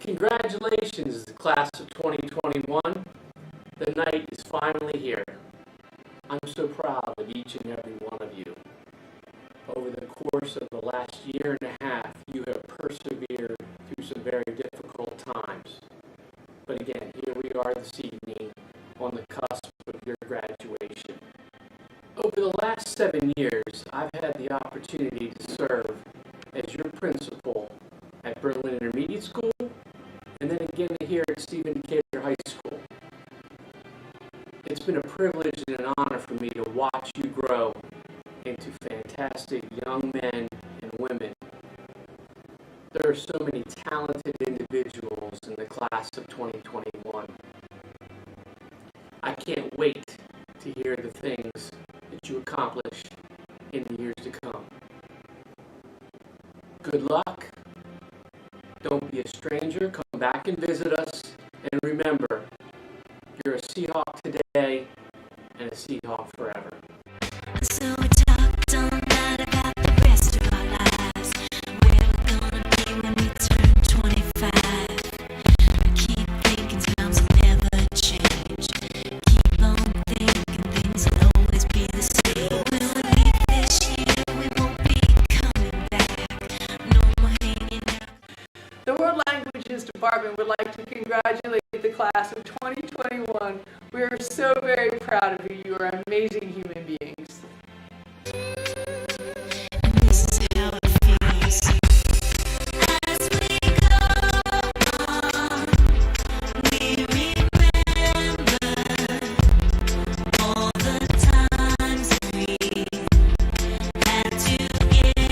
Congratulations, class of 2021. The night is finally here. I'm so proud of each and every one of you. Over the course of the last year and a half, you have persevered through some very difficult times. But again, here we are this evening on the cusp of your graduation. Over the last 7 years, I've had the opportunity to serve as your principal at Berlin Intermediate School, and then again here at Decatur High School. It's been a privilege and an honor for me to watch you grow into fantastic young men and women. There are so many talented individuals in the class of 2021. I can't wait to hear the things that you accomplish in the years to come. Good luck. Don't be a stranger. Come back and visit us. And remember, you're a Seahawk today and a Seahawk forever. So we talked all night about the rest of our lives. Where we're gonna be when we turn 25. I keep thinking times will never change. Keep on thinking things will always be the same. When we leave this year, we won't be coming back. No more hanging out. The World Languages Department would like to congratulate the class of 2021. We are so very proud of you. You are amazing human beings. And this is how it feels. As we go on, we remember all the times we had together.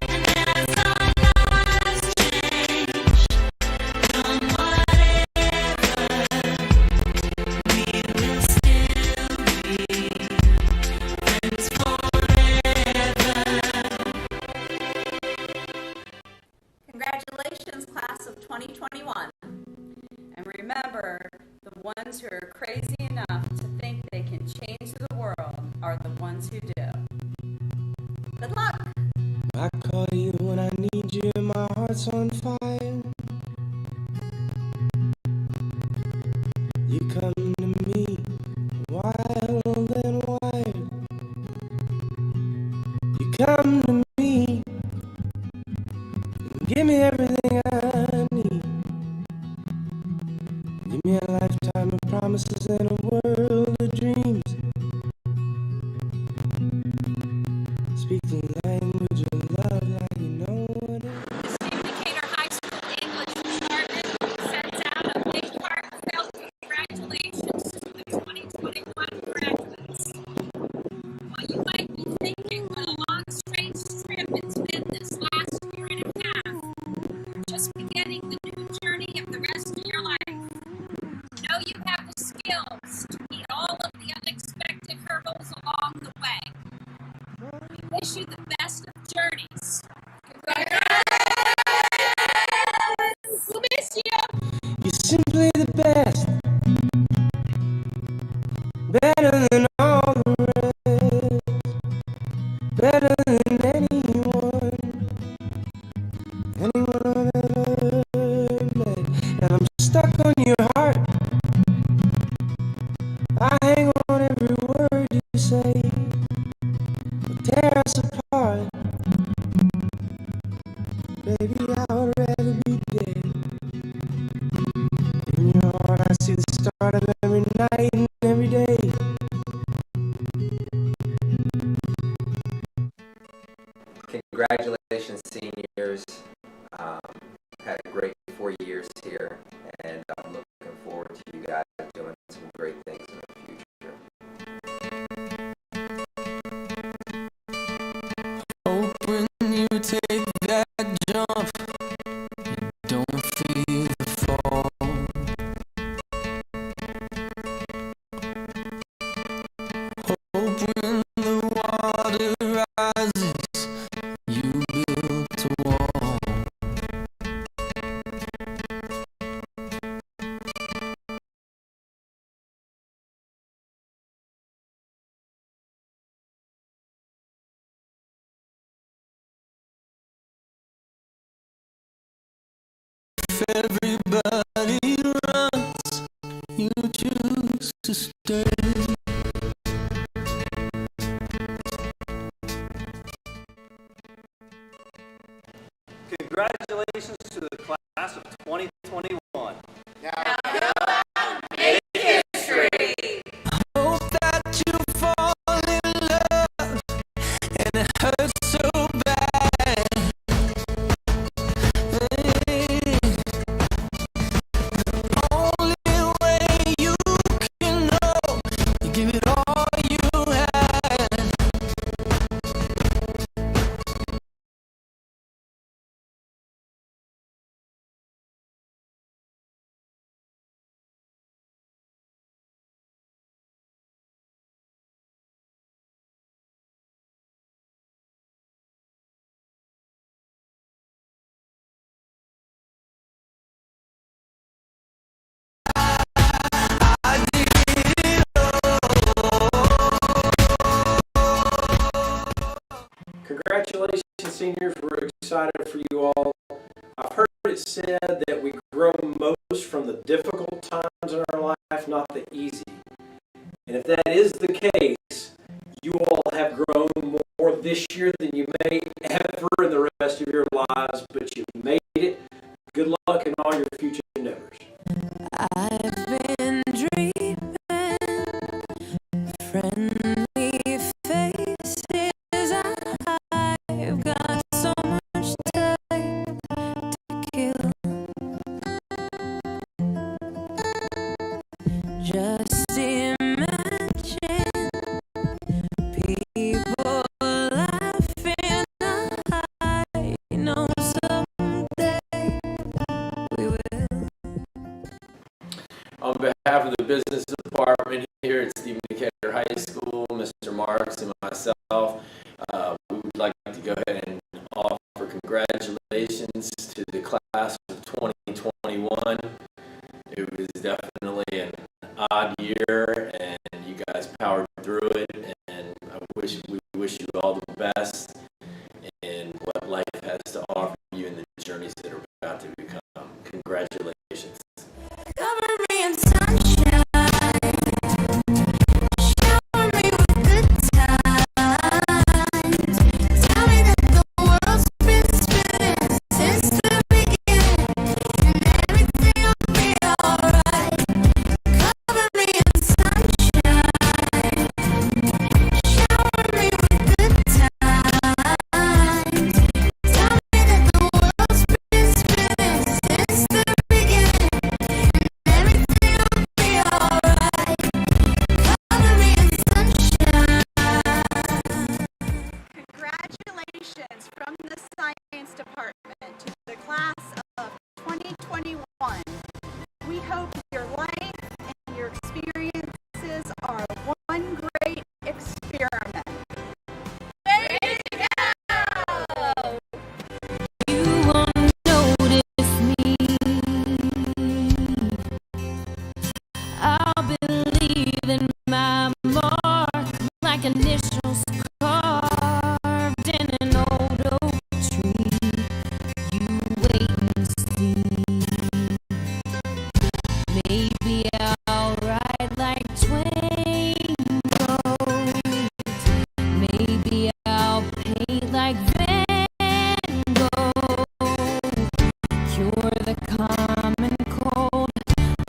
And as our lives change from whatever, we will still be friends forever. Congratulations, class of 2021. And remember, the ones who are crazy enough to think they can change the world are the ones who do. Good luck. I call you when I need you and my heart's on fire. You come to me wild and wired. You come to me and give me everything I need. Give me a lifetime of promises and a world of dreams. Speak the language of love like you know what it is. The Decatur High School English Department sends out a big heartfelt congratulations to the 2021 graduates. While you might be thinking what a long, strange trip it's been this last year and a half, you're just beginning the new journey of the rest of your life. Know you have the skills to meet all of the unexpected hurdles along the way. We wish you the best of journeys. Congratulations! We'll miss you. You're simply the best, better than all the rest, better than anyone I've ever met. And I'm stuck on your heart. I hang on every word you say. Tear us apart. Baby, I would rather be dead. In your heart, I see the start of every night and every day. Congratulations, seniors. Had a great 4 years here, and I'm looking forward to you guys doing some great things in the future. Hope when you take that jump, you don't feel the fall. Hope when the water rises, you built everybody runs, you choose to stay. Congratulations to the class of 2021. Hope that you fall in love and it hurts so bad. Hey, only way you can know, you give it all you had. Congratulations, seniors. We're excited for you all. I've heard it said that we grow most from the difficult times in our life, not the easy. And if that is the case, you all have grown more this year than you may ever in the rest of your lives, but you made it. Good luck in all your future endeavors. I've been dreaming, friendly faces. I've got so much time to kill. Just imagine people laughing. I know someday we will. On behalf of the business department here at Stephen Decatur High School, Mr. Marks and myself, we would like to go ahead and offer congratulations to the class of 2021. It was definitely an odd year, and you guys powered through it, and we wish you all the best in what life has to offer you and the journeys that are about to become. Congratulations. Cover me in sunshine, shower me with good times. Tell me that the world's been spinning since the beginning, and everything will be alright. Cover me in sunshine, shower me with good times. Tell me that the world's been spinning since the beginning, and everything will be alright. Cover me in sunshine. Congratulations from the science department to the class of 2021. We hope your life and your experiences are one great experiment. Way to go! You won't notice me. I'll be leaving my mark like initials carved in an old oak tree. You wait and see. Maybe I'll write like Twain wrote. Maybe I'll paint like Van Gogh. Cure the common cold.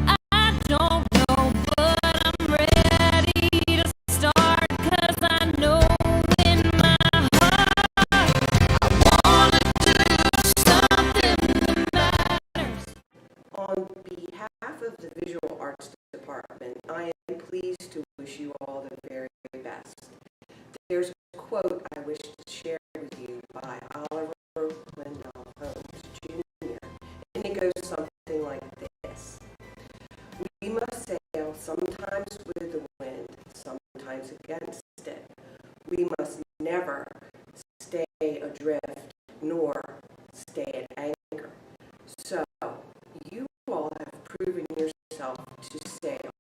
I don't know, but I'm ready to start, 'cause I know in my heart I wanna do something that matters. On behalf of the Visual Arts Department, I am pleased to wish you all the very best. There's a quote I wish to share with you by Oliver Wendell Holmes, Jr., and it goes something like this. We must sail sometimes with the wind, sometimes against it. We must never stay adrift nor stay at anchor. So, you all have proven yourself to sail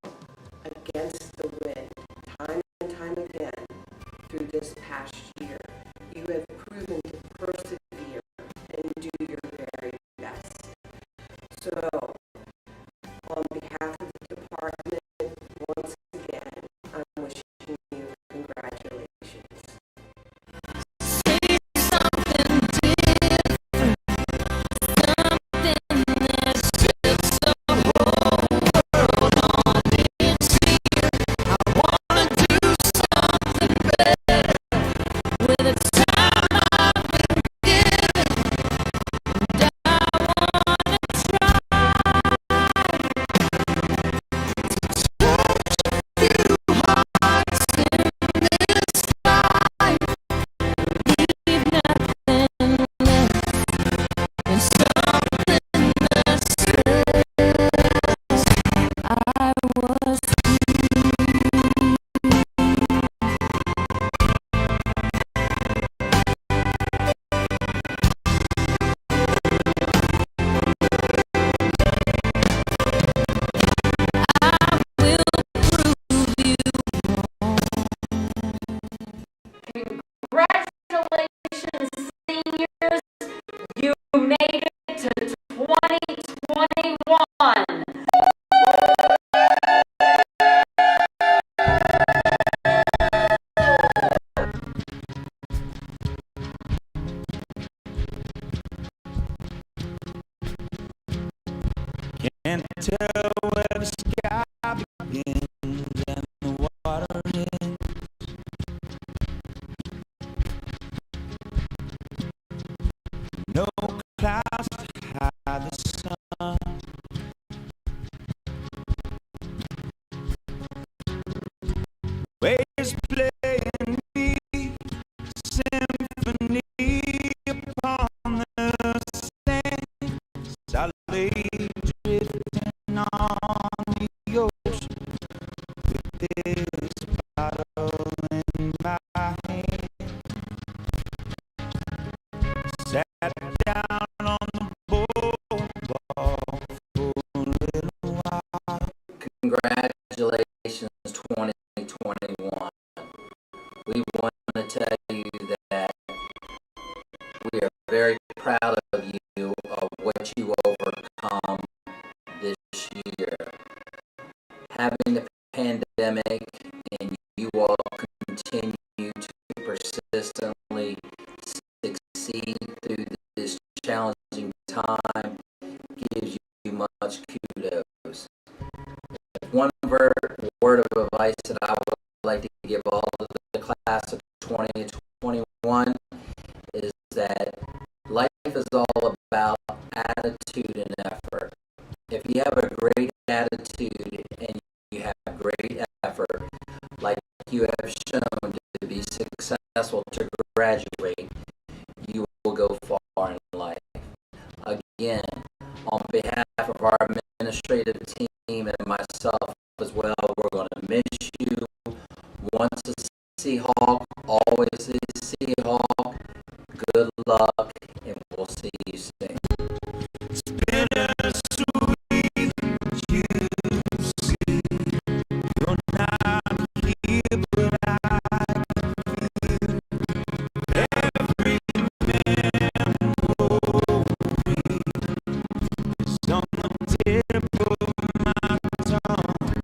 against the wind time and time again through this past year. You have proven to persevere and do your very best. So tell where the sky begins and the water ends. No clouds to hide the sun. Waves playing me symphony upon the sand. I lay drifting on the ocean with this bottle in my hand. Sat down on the boardwalk for a little while. Congratulations, 2021. We want to tell you that we are very proud of you, of what you overcome this year. Having the pandemic and you all continue to persistently succeed through this challenging time gives you much kudos. One word of advice that I would like to give all of the class of 2021 is that life is all about attitude and effort. If you have a great attitude and you have great effort, like you have shown to be successful to graduate, you will go far in life. Again, on behalf of our administrative team and myself as well, we're going to miss you. Once a Seahawk, always a Seahawk. Good luck, and we'll see you soon. It's bittersweet, you see. You're not here, but I feel every memory is on the tip of my tongue.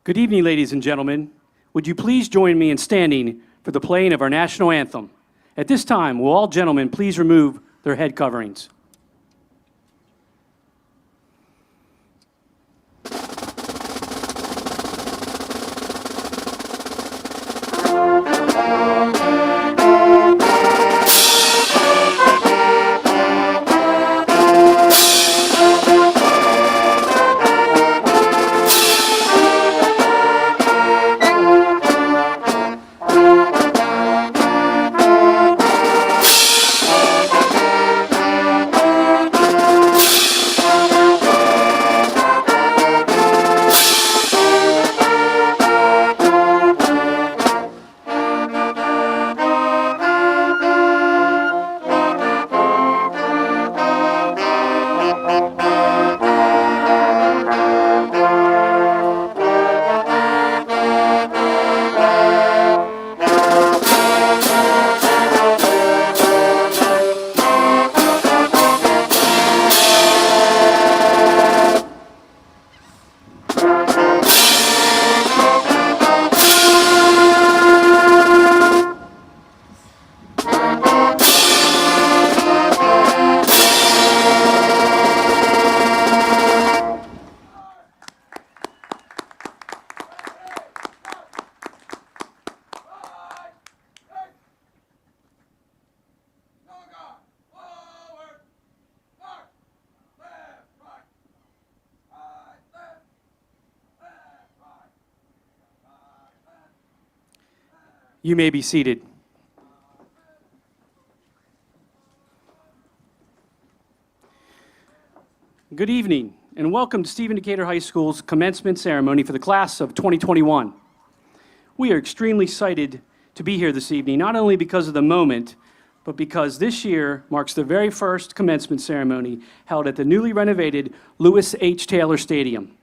Good evening, ladies and gentlemen. Would you please join me in standing for the playing of our national anthem? At this time, will all gentlemen please remove their head coverings? You may be seated. Good evening, and welcome to Stephen Decatur High School's commencement ceremony for the class of 2021. We are extremely excited to be here this evening, not only because of the moment, but because this year marks the very first commencement ceremony held at the newly renovated Lewis H. Taylor Stadium.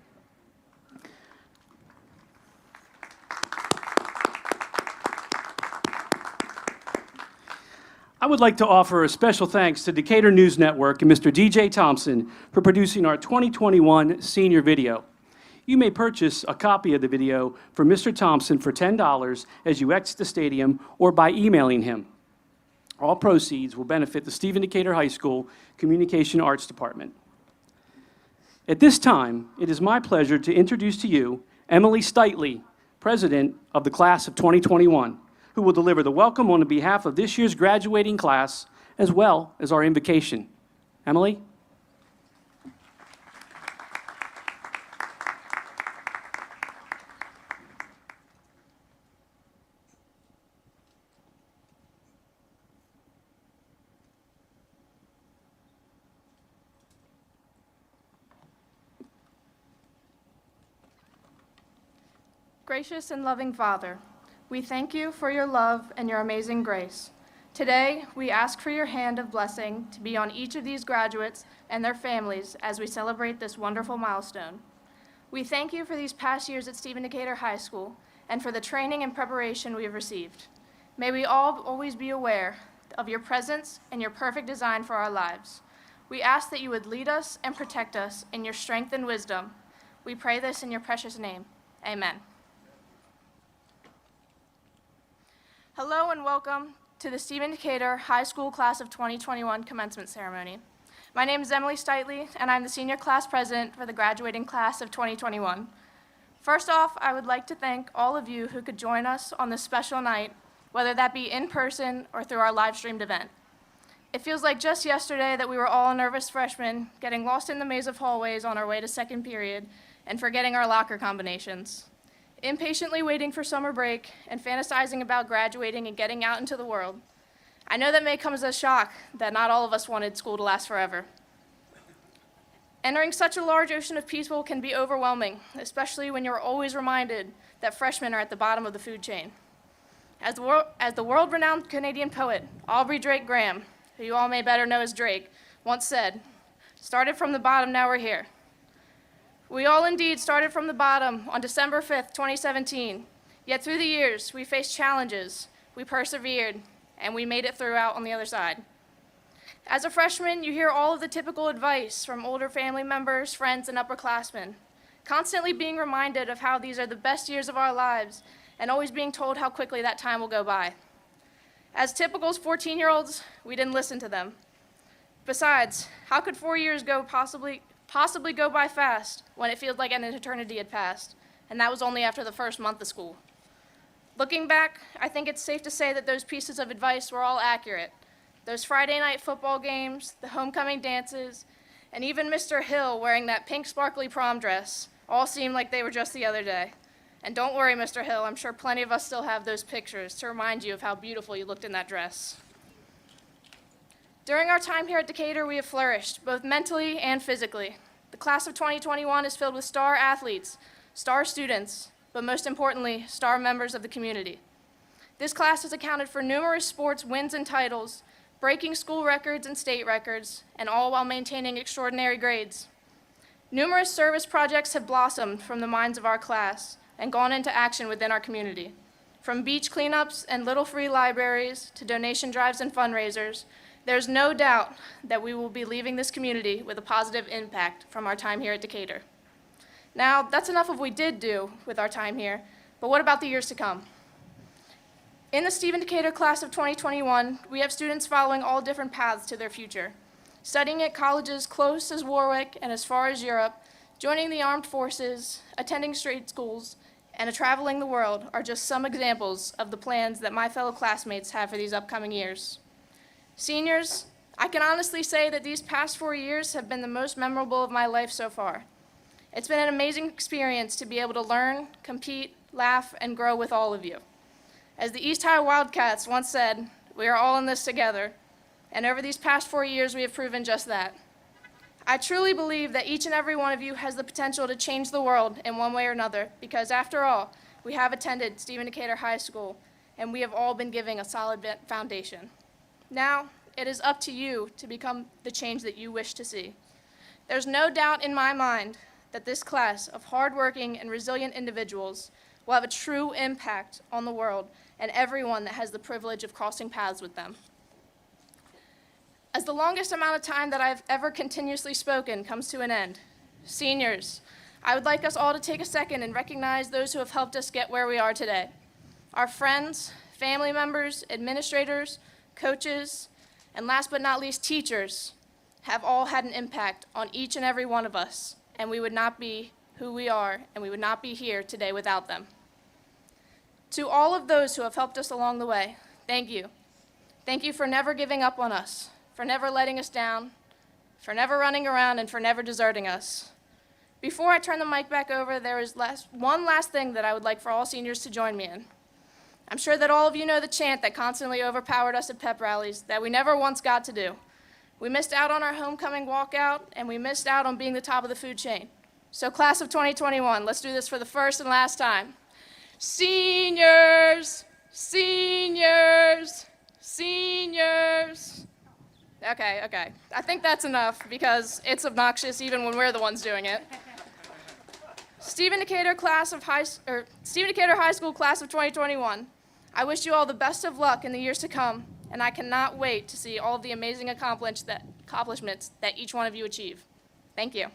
I would like to offer a special thanks to Decatur News Network and Mr. DJ Thompson for producing our 2021 senior video. You may purchase a copy of the video from Mr. Thompson for $10 as you exit the stadium or by emailing him. All proceeds will benefit the Stephen Decatur High School Communication Arts Department. At this time, it is my pleasure to introduce to you Emily Steitley, President of the Class of 2021, who will deliver the welcome on behalf of this year's graduating class, as well as our invocation. Emily? Gracious and loving Father, we thank you for your love and your amazing grace. Today, we ask for your hand of blessing to be on each of these graduates and their families as we celebrate this wonderful milestone. We thank you for these past years at Stephen Decatur High School and for the training and preparation we have received. May we all always be aware of your presence and your perfect design for our lives. We ask that you would lead us and protect us in your strength and wisdom. We pray this in your precious name. Amen. Hello and welcome to the Stephen Decatur High School Class of 2021 commencement ceremony. My name is Emily Steitley, and I'm the senior class president for the graduating class of 2021. First off, I would like to thank all of you who could join us on this special night, whether that be in person or through our live-streamed event. It feels like just yesterday that we were all nervous freshmen, getting lost in the maze of hallways on our way to second period and forgetting our locker combinations. Impatiently waiting for summer break and fantasizing about graduating and getting out into the world. I know that may come as a shock that not all of us wanted school to last forever. Entering such a large ocean of people can be overwhelming, especially when you're always reminded that freshmen are at the bottom of the food chain. As the world-renowned Canadian poet Aubrey Drake Graham, who you all may better know as Drake, once said, "Started from the bottom, now we're here." We all indeed started from the bottom on December 5th, 2017, yet through the years, we faced challenges, we persevered, and we made it through out on the other side. As a freshman, you hear all of the typical advice from older family members, friends, and upperclassmen. constantly being reminded of how these are the best years of our lives, and always being told how quickly that time will go by. As typical 14-year-olds, we didn't listen to them. Besides, how could 4 years possibly go by fast when it feels like an eternity had passed? And that was only after the first month of school. Looking back, I think it's safe to say that those pieces of advice were all accurate. Those Friday night football games, the homecoming dances, and even Mr. Hill wearing that pink sparkly prom dress all seemed like they were just the other day. And don't worry, Mr. Hill, I'm sure plenty of us still have those pictures to remind you of how beautiful you looked in that dress. During our time here at Decatur, we have flourished, both mentally and physically. The class of 2021 is filled with star athletes, star students, but most importantly, star members of the community. This class has accounted for numerous sports wins and titles, breaking school records and state records, and all while maintaining extraordinary grades. Numerous service projects have blossomed from the minds of our class and gone into action within our community. From beach cleanups and little free libraries to donation drives and fundraisers, there's no doubt that we will be leaving this community with a positive impact from our time here at Decatur. Now, that's enough of what we did do with our time here, but what about the years to come? In the Stephen Decatur class of 2021, we have students following all different paths to their future. Studying at colleges close as Warwick and as far as Europe, joining the armed forces, attending straight schools, and traveling the world are just some examples of the plans that my fellow classmates have for these upcoming years. Seniors, I can honestly say that these past 4 years have been the most memorable of my life so far. It's been an amazing experience to be able to learn, compete, laugh, and grow with all of you. As the East High Wildcats once said, we are all in this together, and over these past 4 years we have proven just that. I truly believe that each and every one of you has the potential to change the world in one way or another, because after all, we have attended Stephen Decatur High School, and we have all been given a solid foundation. Now, it is up to you to become the change that you wish to see. There's no doubt in my mind that this class of hardworking and resilient individuals will have a true impact on the world and everyone that has the privilege of crossing paths with them. As the longest amount of time that I've ever continuously spoken comes to an end, seniors, I would like us all to take a second and recognize those who have helped us get where we are today. Our friends, family members, administrators, coaches, and last but not least, teachers have all had an impact on each and every one of us, and we would not be who we are, and we would not be here today without them. To all of those who have helped us along the way, thank you. Thank you for never giving up on us, for never letting us down, for never running around, and for never deserting us. Before I turn the mic back over, there is one last thing that I would like for all seniors to join me in. I'm sure that all of you know the chant that constantly overpowered us at pep rallies that we never once got to do. We missed out on our homecoming walkout, and we missed out on being the top of the food chain. So class of 2021, let's do this for the first and last time. Seniors, seniors, seniors. Okay. I think that's enough because it's obnoxious even when we're the ones doing it. Stephen Decatur High School class of 2021. I wish you all the best of luck in the years to come, and I cannot wait to see all of the amazing accomplishments that each one of you achieve. Thank you.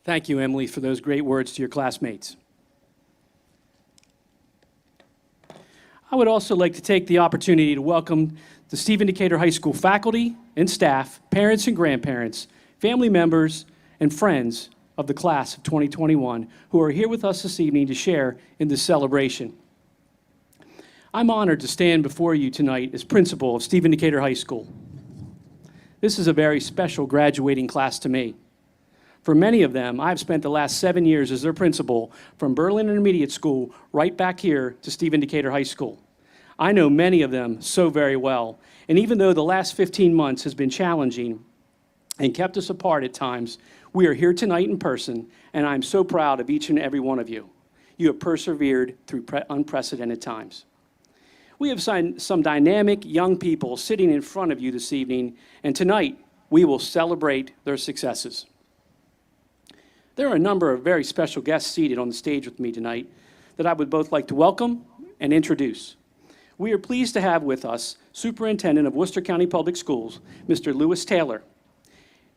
Thank you, Emily, for those great words to your classmates. I would also like to take the opportunity to welcome the Stephen Decatur High School faculty and staff, parents and grandparents, family members, and friends of the class of 2021 who are here with us this evening to share in this celebration. I'm honored to stand before you tonight as principal of Stephen Decatur High School. This is a very special graduating class to me. For many of them, I've spent the last 7 years as their principal from Berlin Intermediate School right back here to Stephen Decatur High School. I know many of them so very well, and even though the last 15 months has been challenging and kept us apart at times, we are here tonight in person, and I'm so proud of each and every one of you. You have persevered through unprecedented times. We have some dynamic young people sitting in front of you this evening, and tonight we will celebrate their successes. There are a number of very special guests seated on the stage with me tonight that I would both like to welcome and introduce. we are pleased to have with us Superintendent of Worcester County Public Schools, Mr. Lewis Taylor,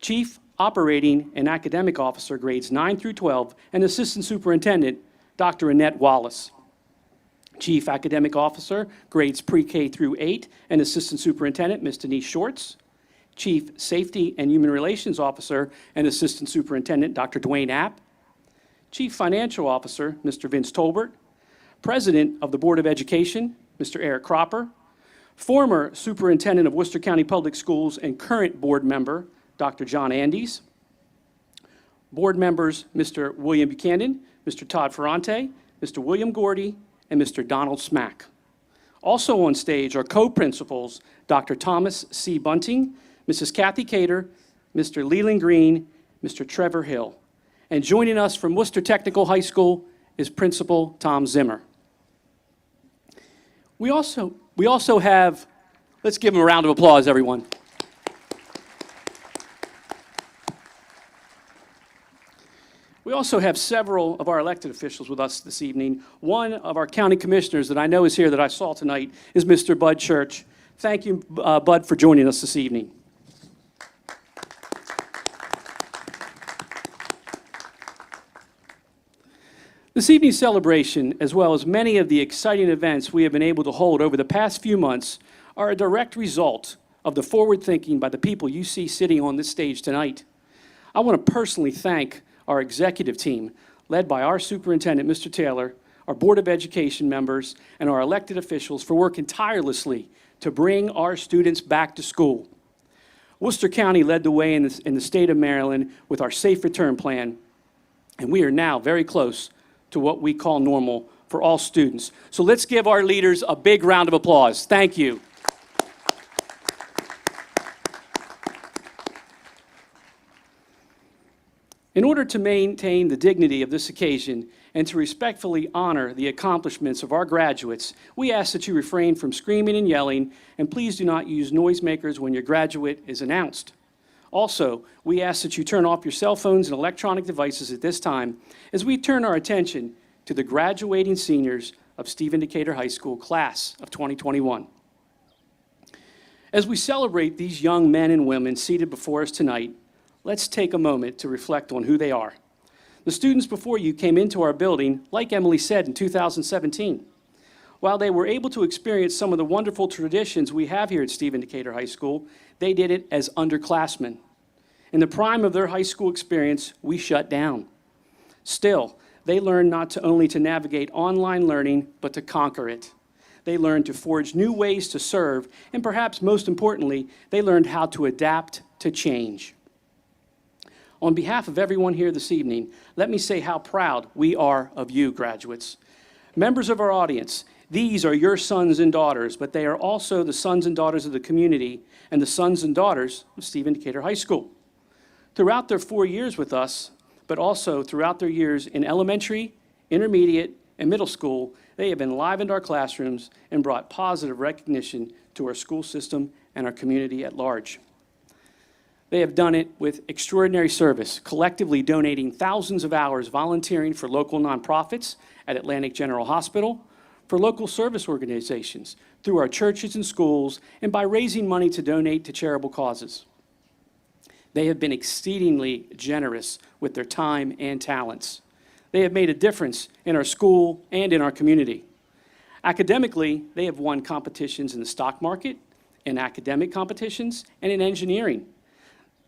Chief Operating and Academic Officer, grades 9 through 12, and Assistant Superintendent, Dr. Annette Wallace, Chief Academic Officer, grades pre-K through 8, and Assistant Superintendent, Ms. Denise Shorts, Chief Safety and Human Relations Officer and Assistant Superintendent, Dr. Dwayne App, Chief Financial Officer, Mr. Vince Tolbert, President of the Board of Education, Mr. Eric Cropper, former Superintendent of Worcester County Public Schools and current board member, Dr. John Andes, board members, Mr. William Buchanan, Mr. Todd Ferrante, Mr. William Gordy, and Mr. Donald Smack. Also on stage are co-principals, Dr. Thomas C. Bunting, Mrs. Kathy Cater, Mr. Leland Green, Mr. Trevor Hill. And joining us from Worcester Technical High School is Principal Tom Zimmer. We also have, let's give him a round of applause, everyone. We also have several of our elected officials with us this evening. One of our county commissioners that I know is here that I saw tonight is Mr. Bud Church. Thank you, Bud, for joining us this evening. This evening's celebration, as well as many of the exciting events we have been able to hold over the past few months, are a direct result of the forward thinking by the people you see sitting on this stage tonight. I want to personally thank our executive team, led by our superintendent, Mr. Taylor, our Board of Education members, and our elected officials for working tirelessly to bring our students back to school. Worcester County led the way in the state of Maryland with our Safe Return Plan, and we are now very close to what we call normal for all students. So let's give our leaders a big round of applause. Thank you. In order to maintain the dignity of this occasion and to respectfully honor the accomplishments of our graduates, we ask that you refrain from screaming and yelling, and please do not use noisemakers when your graduate is announced. Also, we ask that you turn off your cell phones and electronic devices at this time as we turn our attention to the graduating seniors of Stephen Decatur High School class of 2021. As we celebrate these young men and women seated before us tonight, let's take a moment to reflect on who they are. The students before you came into our building, like Emily said, in 2017. While they were able to experience some of the wonderful traditions we have here at Stephen Decatur High School, they did it as underclassmen. In the prime of their high school experience, we shut down. Still, they learned not to only to navigate online learning, but to conquer it. They learned to forge new ways to serve, and perhaps most importantly, they learned how to adapt to change. On behalf of everyone here this evening, let me say how proud we are of you, graduates. Members of our audience, these are your sons and daughters, but they are also the sons and daughters of the community and the sons and daughters of Stephen Decatur High School. Throughout their 4 years with us, but also throughout their years in elementary, intermediate, and middle school, they have enlivened our classrooms and brought positive recognition to our school system and our community at large. They have done it with extraordinary service, collectively donating thousands of hours volunteering for local nonprofits at Atlantic General Hospital, for local service organizations, through our churches and schools, and by raising money to donate to charitable causes. They have been exceedingly generous with their time and talents. They have made a difference in our school and in our community. Academically, they have won competitions in the stock market, in academic competitions, and in engineering.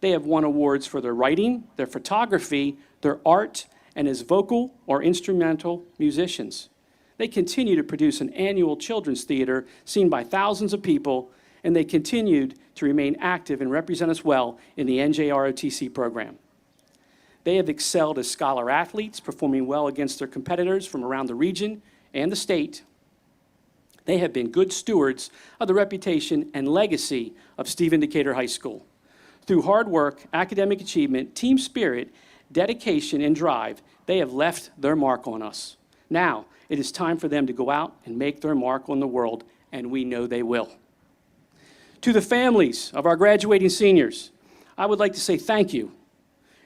They have won awards for their writing, their photography, their art, and as vocal or instrumental musicians. They continue to produce an annual children's theater seen by thousands of people, and they continued to remain active and represent us well in the NJROTC program. They have excelled as scholar athletes, performing well against their competitors from around the region and the state. They have been good stewards of the reputation and legacy of Stephen Decatur High School. Through hard work, academic achievement, team spirit, dedication, and drive, they have left their mark on us. Now, it is time for them to go out and make their mark on the world, and we know they will. To the families of our graduating seniors, I would like to say thank you.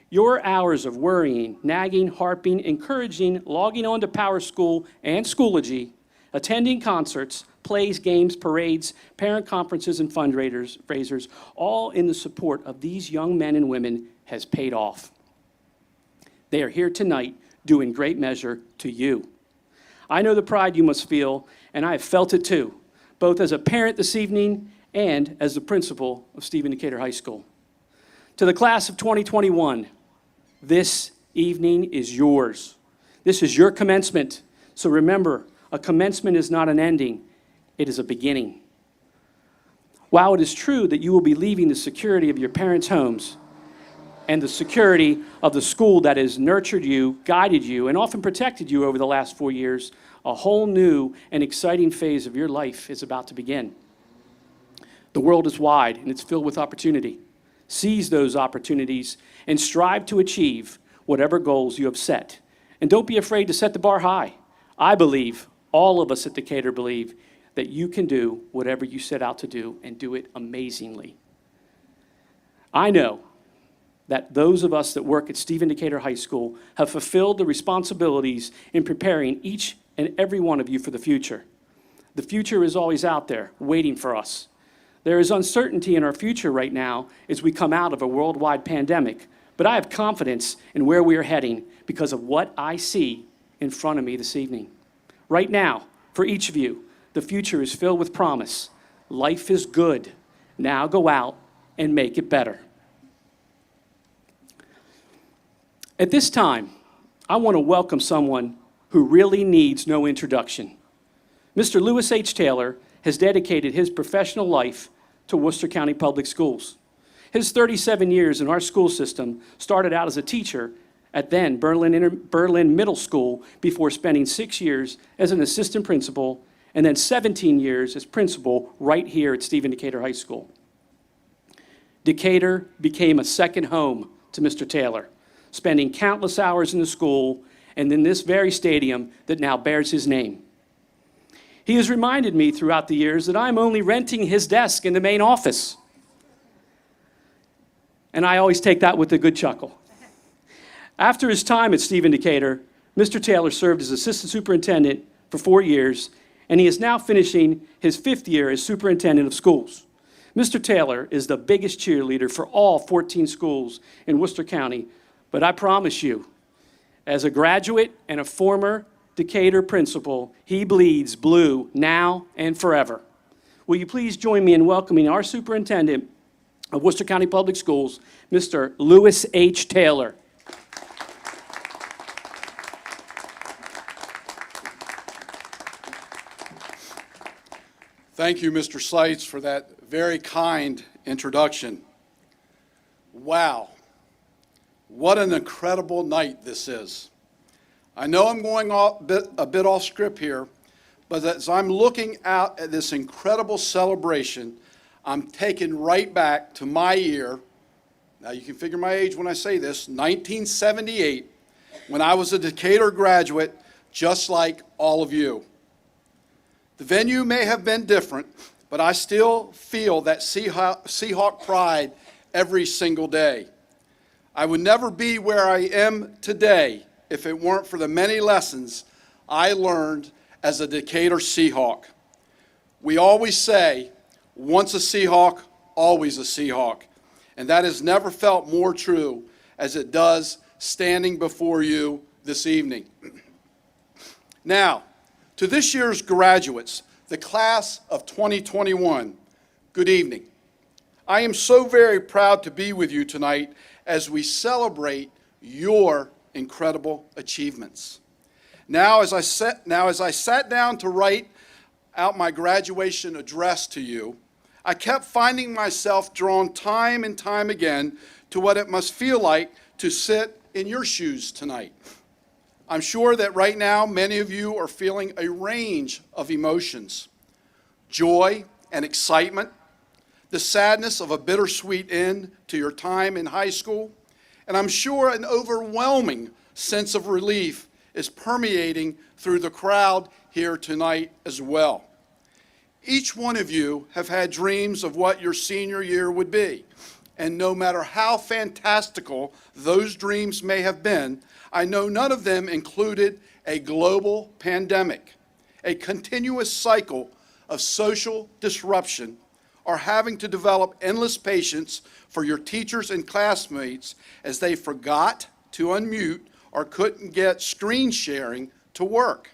Your hours of worrying, nagging, harping, encouraging, logging on to Power School and Schoology, attending concerts, plays, games, parades, parent conferences, and fundraisers, all in the support of these young men and women, has paid off. They are here tonight due in great measure to you. I know the pride you must feel, and I have felt it too, both as a parent this evening and as the principal of Stephen Decatur High School. To the class of 2021, this evening is yours. This is your commencement. So remember, a commencement is not an ending, it is a beginning. While it is true that you will be leaving the security of your parents' homes and the security of the school that has nurtured you, guided you, and often protected you over the last 4 years, a whole new and exciting phase of your life is about to begin. The world is wide and it's filled with opportunity. Seize those opportunities and strive to achieve whatever goals you have set. And don't be afraid to set the bar high. I believe, all of us at Decatur believe, that you can do whatever you set out to do and do it amazingly. I know that those of us that work at Stephen Decatur High School have fulfilled the responsibilities in preparing each and every one of you for the future. The future is always out there, waiting for us. There is uncertainty in our future right now as we come out of a worldwide pandemic, but I have confidence in where we are heading because of what I see in front of me this evening. Right now, for each of you, the future is filled with promise. Life is good. Now go out and make it better. At this time, I want to welcome someone who really needs no introduction. Mr. Lewis H. Taylor has dedicated his professional life to Worcester County Public Schools. His 37 years in our school system started out as a teacher at then Berlin Middle School before spending 6 years as an assistant principal and then 17 years as principal right here at Stephen Decatur High School. Decatur became a second home to Mr. Taylor, spending countless hours in the school and in this very stadium that now bears his name. He has reminded me throughout the years that I'm only renting his desk in the main office. And I always take that with a good chuckle. After his time at Stephen Decatur, Mr. Taylor served as assistant superintendent for 4 years, and he is now finishing his 5th year as superintendent of schools. Mr. Taylor is the biggest cheerleader for all 14 schools in Worcester County, but I promise you, as a graduate and a former Decatur principal, he bleeds blue now and forever. Will you please join me in welcoming our superintendent of Worcester County Public Schools, Mr. Lewis H. Taylor. Thank you, Mr. Seitz, for that very kind introduction. Wow, what an incredible night this is. I know I'm going a bit off script here, but as I'm looking out at this incredible celebration, I'm taken right back to my year. Now you can figure my age when I say this, 1978, when I was a Decatur graduate, just like all of you. The venue may have been different, but I still feel that Seahawk pride every single day. I would never be where I am today if it weren't for the many lessons I learned as a Decatur Seahawk. We always say, once a Seahawk, always a Seahawk. And that has never felt more true as it does standing before you this evening. Now, to this year's graduates, the class of 2021, good evening. I am so very proud to be with you tonight as we celebrate your incredible achievements. Now, as I sat down to write out my graduation address to you, I kept finding myself drawn time and time again to what it must feel like to sit in your shoes tonight. I'm sure that right now many of you are feeling a range of emotions: joy and excitement, the sadness of a bittersweet end to your time in high school, and I'm sure an overwhelming sense of relief is permeating through the crowd here tonight as well. Each one of you have had dreams of what your senior year would be, and no matter how fantastical those dreams may have been, I know none of them included a global pandemic, a continuous cycle of social disruption or having to develop endless patience for your teachers and classmates as they forgot to unmute or couldn't get screen sharing to work.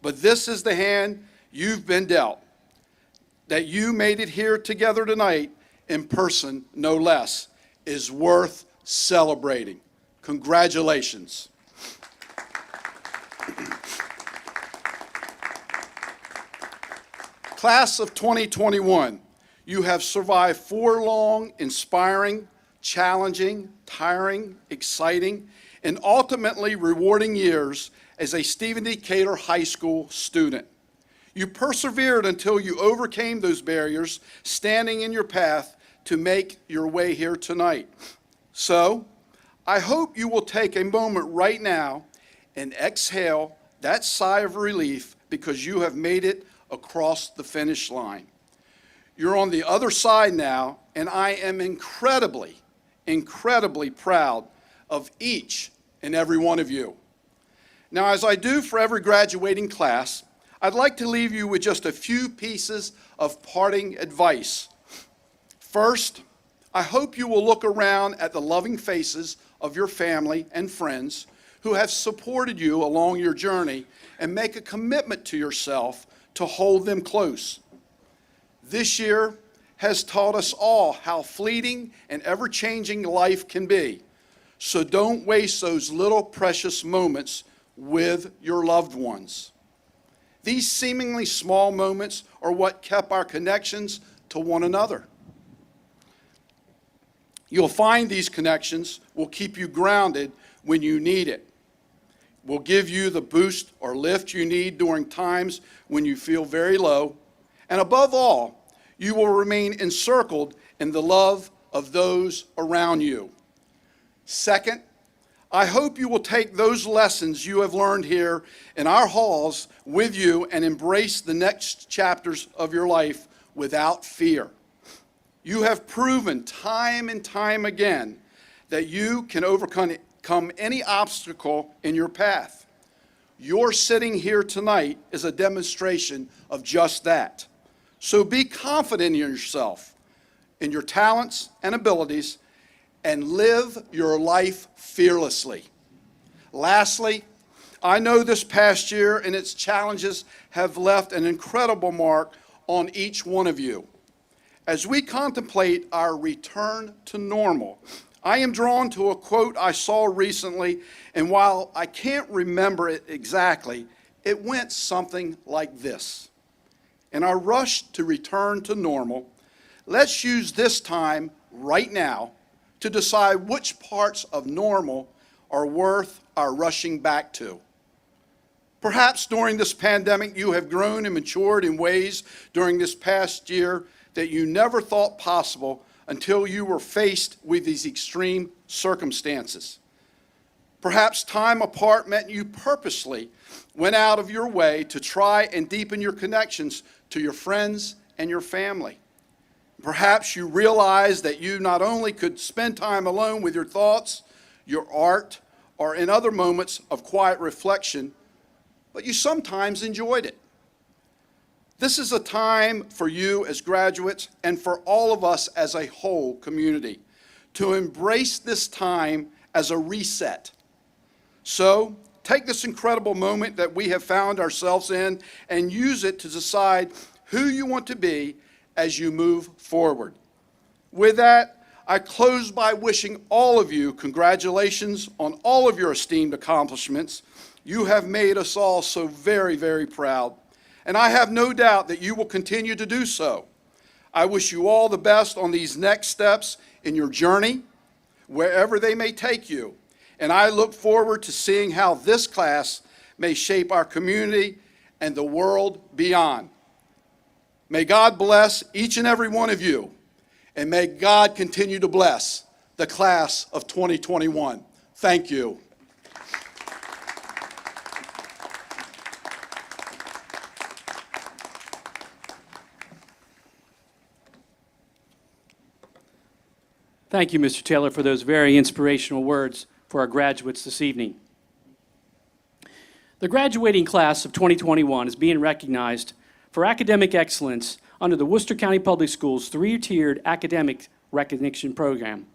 But this is the hand you've been dealt. That you made it here together tonight, in person no less, is worth celebrating. Congratulations. Class of 2021, you have survived 4 long, inspiring, challenging, tiring, exciting, and ultimately rewarding years as a Stephen Decatur High School student. You persevered until you overcame those barriers standing in your path to make your way here tonight. So, I hope you will take a moment right now and exhale that sigh of relief because you have made it across the finish line. You're on the other side now, and I am incredibly, incredibly proud of each and every one of you. Now, as I do for every graduating class, I'd like to leave you with just a few pieces of parting advice. First, I hope you will look around at the loving faces of your family and friends who have supported you along your journey and make a commitment to yourself to hold them close. This year has taught us all how fleeting and ever-changing life can be. So don't waste those little precious moments with your loved ones. These seemingly small moments are what kept our connections to one another. You'll find these connections will keep you grounded when you need it, will give you the boost or lift you need during times when you feel very low, and above all, you will remain encircled in the love of those around you. Second, I hope you will take those lessons you have learned here in our halls with you and embrace the next chapters of your life without fear. You have proven time and time again that you can overcome any obstacle in your path. Your sitting here tonight is a demonstration of just that. So be confident in yourself, in your talents and abilities, and live your life fearlessly. Lastly, I know this past year and its challenges have left an incredible mark on each one of you. As we contemplate our return to normal, I am drawn to a quote I saw recently, and while I can't remember it exactly, it went something like this. In our rush to return to normal, let's use this time right now to decide which parts of normal are worth our rushing back to. Perhaps during this pandemic, you have grown and matured in ways during this past year that you never thought possible until you were faced with these extreme circumstances. Perhaps time apart meant you purposely went out of your way to try and deepen your connections to your friends and your family. Perhaps you realized that you not only could spend time alone with your thoughts, your art, or in other moments of quiet reflection, but you sometimes enjoyed it. This is a time for you as graduates and for all of us as a whole community to embrace this time as a reset. So take this incredible moment that we have found ourselves in and use it to decide who you want to be as you move forward. With that, I close by wishing all of you congratulations on all of your esteemed accomplishments. You have made us all so very, very proud. And I have no doubt that you will continue to do so. I wish you all the best on these next steps in your journey, wherever they may take you. And I look forward to seeing how this class may shape our community and the world beyond. May God bless each and every one of you, and may God continue to bless the class of 2021. Thank you. Thank you, Mr. Taylor, for those very inspirational words for our graduates this evening. The graduating class of 2021 is being recognized for academic excellence under the Worcester County Public Schools three-tiered academic recognition program.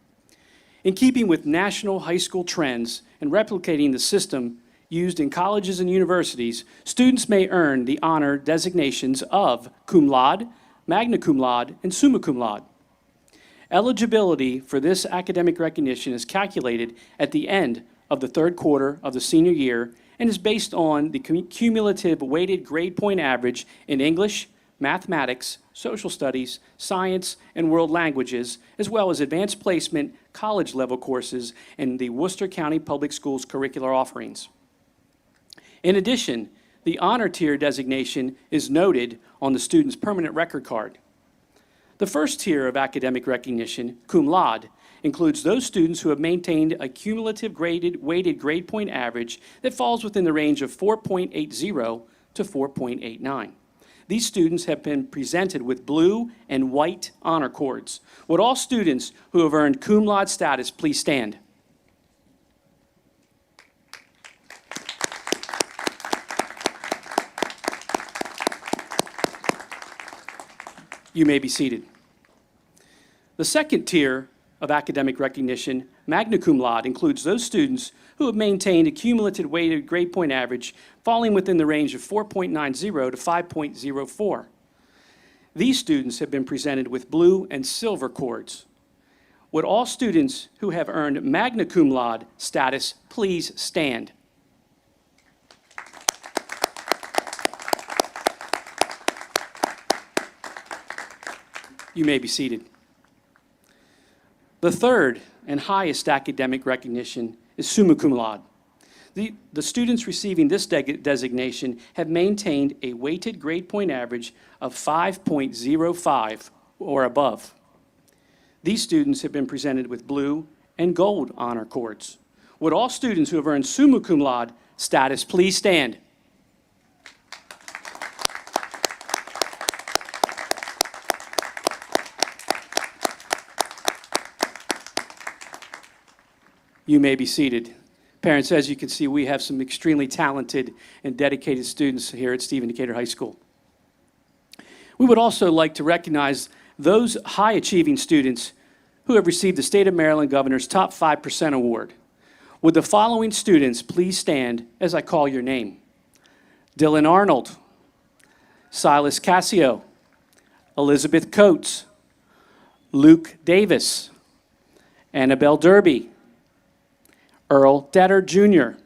In keeping with national high school trends and replicating the system used in colleges and universities, students may earn the honor designations of cum laude, magna cum laude, and summa cum laude. Eligibility for this academic recognition is calculated at the end of the third quarter of the senior year and is based on the cumulative weighted grade point average in English, mathematics, social studies, science, and world languages, as well as advanced placement college-level courses in the Worcester County Public Schools curricular offerings. In addition, the honor tier designation is noted on the student's permanent record card. The first tier of academic recognition, cum laude, includes those students who have maintained a cumulative weighted grade point average that falls within the range of 4.80 to 4.89. These students have been presented with blue and white honor cords. Would all students who have earned cum laude status please stand? You may be seated. The second tier of academic recognition, magna cum laude, includes those students who have maintained a cumulative weighted grade point average falling within the range of 4.90 to 5.04. These students have been presented with blue and silver cords. Would all students who have earned magna cum laude status please stand? You may be seated. The third and highest academic recognition is summa cum laude. The students receiving this designation have maintained a weighted grade point average of 5.05 or above. These students have been presented with blue and gold honor cords. Would all students who have earned summa cum laude status please stand? You may be seated. Parents, as you can see, we have some extremely talented and dedicated students here at Stephen Decatur High School. We would also like to recognize those high-achieving students who have received the State of Maryland Governor's Top 5% Award. Would the following students please stand as I call your name? Dylan Arnold, Silas Cassio, Elizabeth Coates, Luke Davis, Annabelle Derby, Earl Detter Jr.,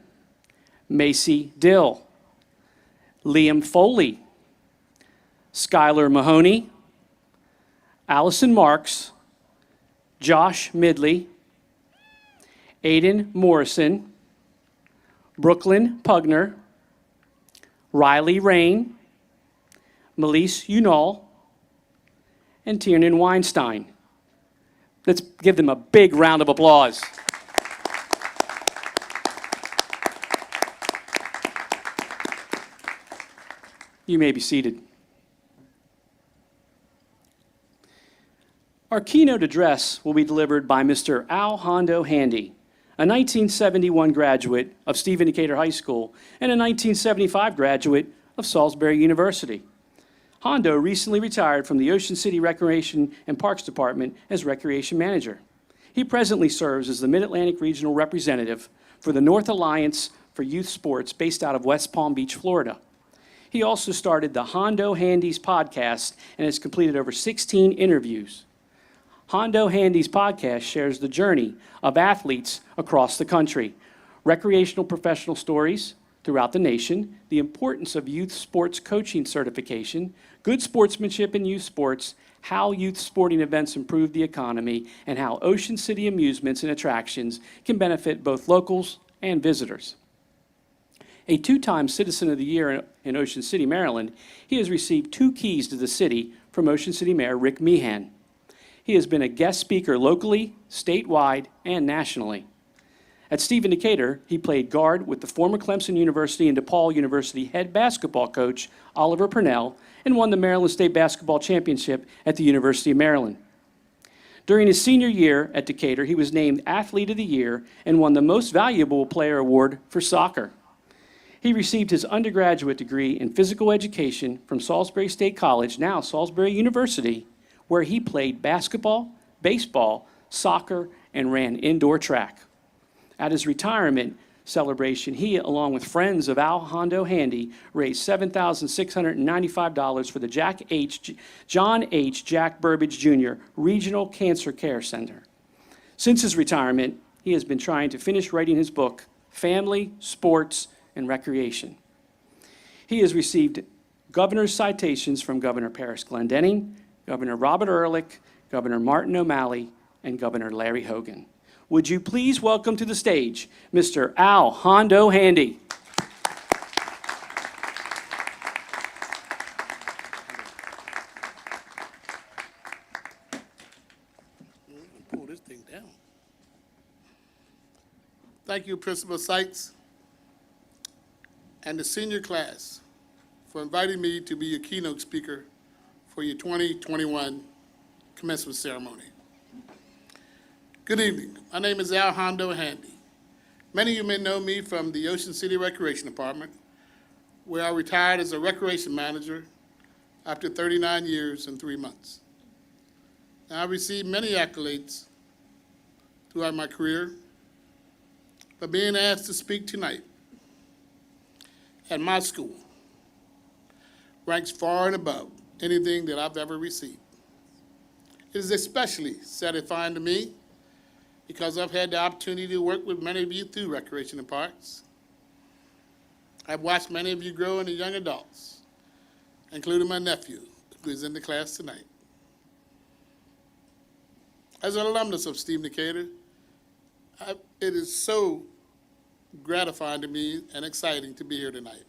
Macy Dill, Liam Foley, Skylar Mahoney, Allison Marks, Josh Midley, Aiden Morrison, Brooklyn Pugner, Riley Rain, Melise Unal, and Tiernan Weinstein. Let's give them a big round of applause. You may be seated. Our keynote address will be delivered by Mr. Al Hondo Handy, a 1971 graduate of Stephen Decatur High School and a 1975 graduate of Salisbury University. Hondo recently retired from the Ocean City Recreation and Parks Department as Recreation Manager. He presently serves as the Mid-Atlantic Regional Representative for the North Alliance for Youth Sports based out of West Palm Beach, Florida. He also started the Hondo Handy's podcast and has completed over 16 interviews. Hondo Handy's podcast shares the journey of athletes across the country, recreational professional stories throughout the nation, the importance of youth sports coaching certification, good sportsmanship in youth sports, how youth sporting events improve the economy, and how Ocean City amusements and attractions can benefit both locals and visitors. A two-time Citizen of the Year in Ocean City, Maryland, he has received 2 keys to the city from Ocean City Mayor Rick Meehan. He has been a guest speaker locally, statewide, and nationally. At Stephen Decatur, he played guard with the former Clemson University and DePaul University head basketball coach Oliver Purnell and won the Maryland State Basketball Championship at the University of Maryland. During his senior year at Decatur, he was named Athlete of the Year and won the Most Valuable Player Award for soccer. He received his undergraduate degree in physical education from Salisbury State College, now Salisbury University, where he played basketball, baseball, soccer, and ran indoor track. At his retirement celebration, he, along with friends of Al Hondo Handy, raised $7,695 for the John H. Jack Burbidge Jr. Regional Cancer Care Center. Since his retirement, he has been trying to finish writing his book, Family, Sports, and Recreation. He has received governor's citations from Governor Paris Glendening, Governor Robert Ehrlich, Governor Martin O'Malley, and Governor Larry Hogan. Would you please welcome to the stage Mr. Al Hondo Handy. Pull this thing down. Thank you, Principal Sykes and the senior class for inviting me to be your keynote speaker for your 2021 commencement ceremony. Good evening. My name is Al Hondo Handy. Many of you may know me from the Ocean City Recreation Department, where I retired as a recreation manager after 39 years and 3 months. Now, I received many accolades throughout my career, but being asked to speak tonight at my school ranks far and above anything that I've ever received. It is especially satisfying to me because I've had the opportunity to work with many of you through Recreation and Parks. I've watched many of you grow into young adults, including my nephew, who is in the class tonight. As an alumnus of Stephen Decatur, it is so gratifying to me and exciting to be here tonight.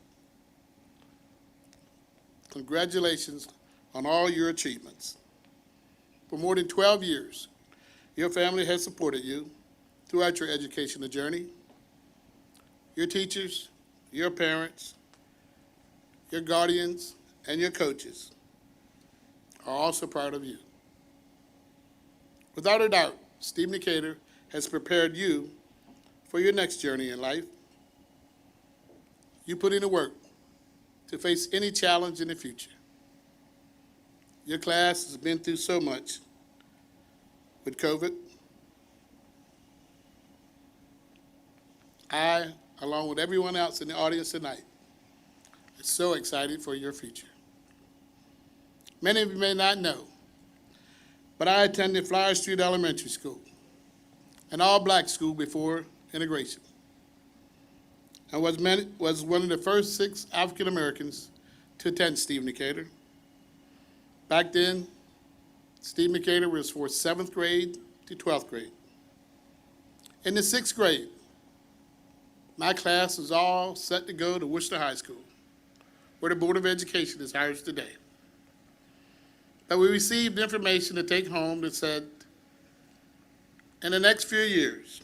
Congratulations on all your achievements. For more than 12 years, your family has supported you throughout your educational journey. Your teachers, your parents, your guardians, and your coaches are also proud of you. Without a doubt, Stephen Decatur has prepared you for your next journey in life. You put in the work to face any challenge in the future. Your class has been through so much with COVID. I, along with everyone else in the audience tonight, is so excited for your future. Many of you may not know, but I attended Flyer Street Elementary School, an all-black school before integration, and was one of the first 6 African Americans to attend Stephen Decatur. Back then, Stephen Decatur was for 7th grade to 12th grade. In the 6th grade, my class was all set to go to Worcester High School, where the Board of Education is hired today. But we received information to take home that said, in the next few years,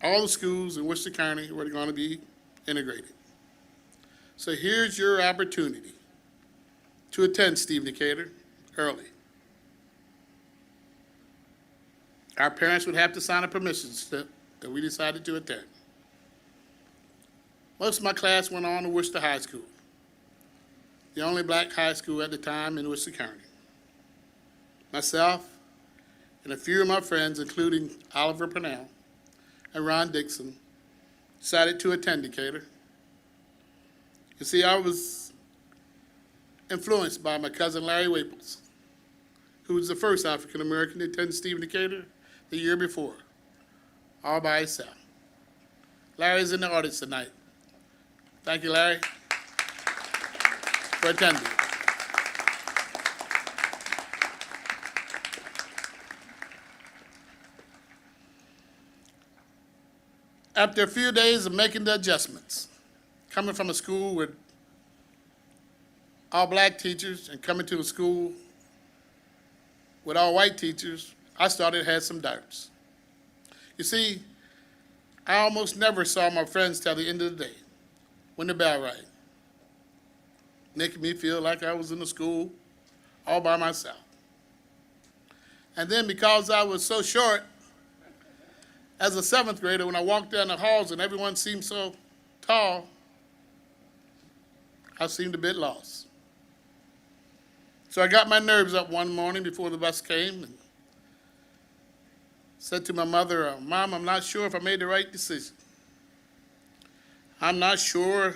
all the schools in Worcester County were going to be integrated. So here's your opportunity to attend Stephen Decatur early. Our parents would have to sign a permission slip that we decided to attend. Most of my class went on to Worcester High School, the only black high school at the time in Worcester County. Myself and a few of my friends, including Oliver Purnell and Ron Dixon, decided to attend Decatur. You see, I was influenced by my cousin Larry Waples, who was the first African American to attend Stephen Decatur the year before, all by himself. Larry's in the audience tonight. Thank you, Larry, for attending. After a few days of making the adjustments, coming from a school with all black teachers and coming to a school with all white teachers, I started to have some doubts. You see, I almost never saw my friends till the end of the day when the bell rang, making me feel like I was in the school all by myself. And then because I was so short, as a 7th grader, when I walked down the halls and everyone seemed so tall, I seemed a bit lost. So I got my nerves up one morning before the bus came and said to my mother, Mom, I'm not sure if I made the right decision. I'm not sure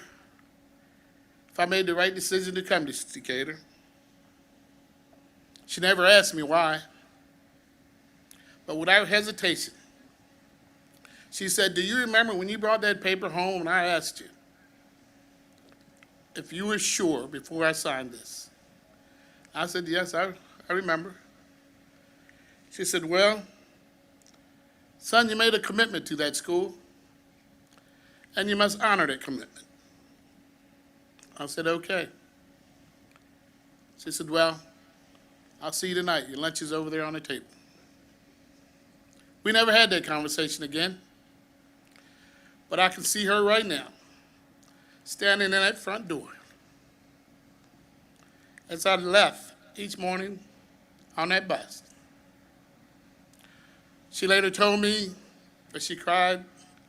if I made the right decision to come to Decatur. She never asked me why, but without hesitation, she said, do you remember when you brought that paper home and I asked you if you were sure before I signed this? I said, yes, I remember. She said, well, son, you made a commitment to that school, and you must honor that commitment. I said, okay. She said, well, I'll see you tonight. Your lunch is over there on the table. We never had that conversation again, but I can see her right now, standing in that front door. As I left each morning on that bus, she later told me that she cried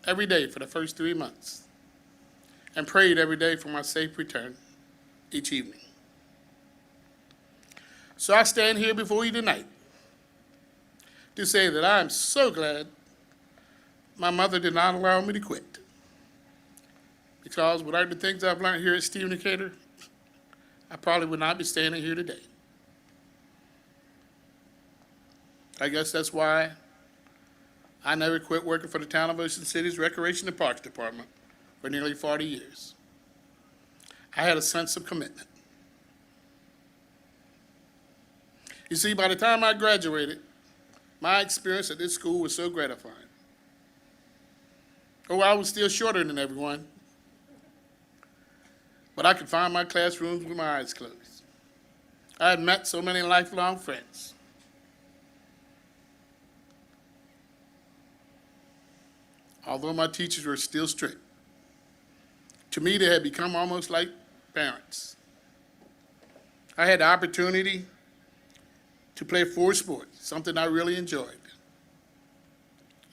every day for the first 3 months and prayed every day for my safe return each evening. So I stand here before you tonight to say that I am so glad my mother did not allow me to quit. Because without the things I've learned here at Stephen Decatur, I probably would not be standing here today. I guess that's why I never quit working for the town of Ocean City's Recreation and Parks Department for nearly 40 years. I had a sense of commitment. You see, by the time I graduated, my experience at this school was so gratifying. Oh, I was still shorter than everyone, but I could find my classrooms with my eyes closed. I had met so many lifelong friends. Although my teachers were still strict, to me they had become almost like parents. I had the opportunity to play 4 sports, something I really enjoyed,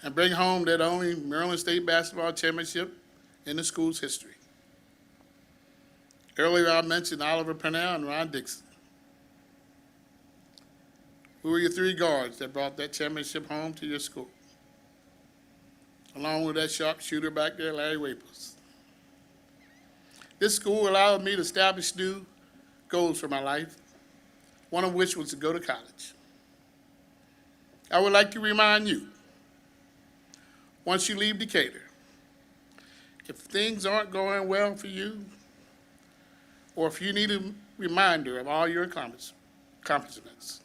and bring home that only Maryland State basketball championship in the school's history. Earlier I mentioned Oliver Purnell and Ron Dixon. Who were your 3 guards that brought that championship home to your school? Along with that sharpshooter back there, Larry Waples. This school allowed me to establish new goals for my life, one of which was to go to college. I would like to remind you, once you leave Decatur, if things aren't going well for you, or if you need a reminder of all your accomplishments,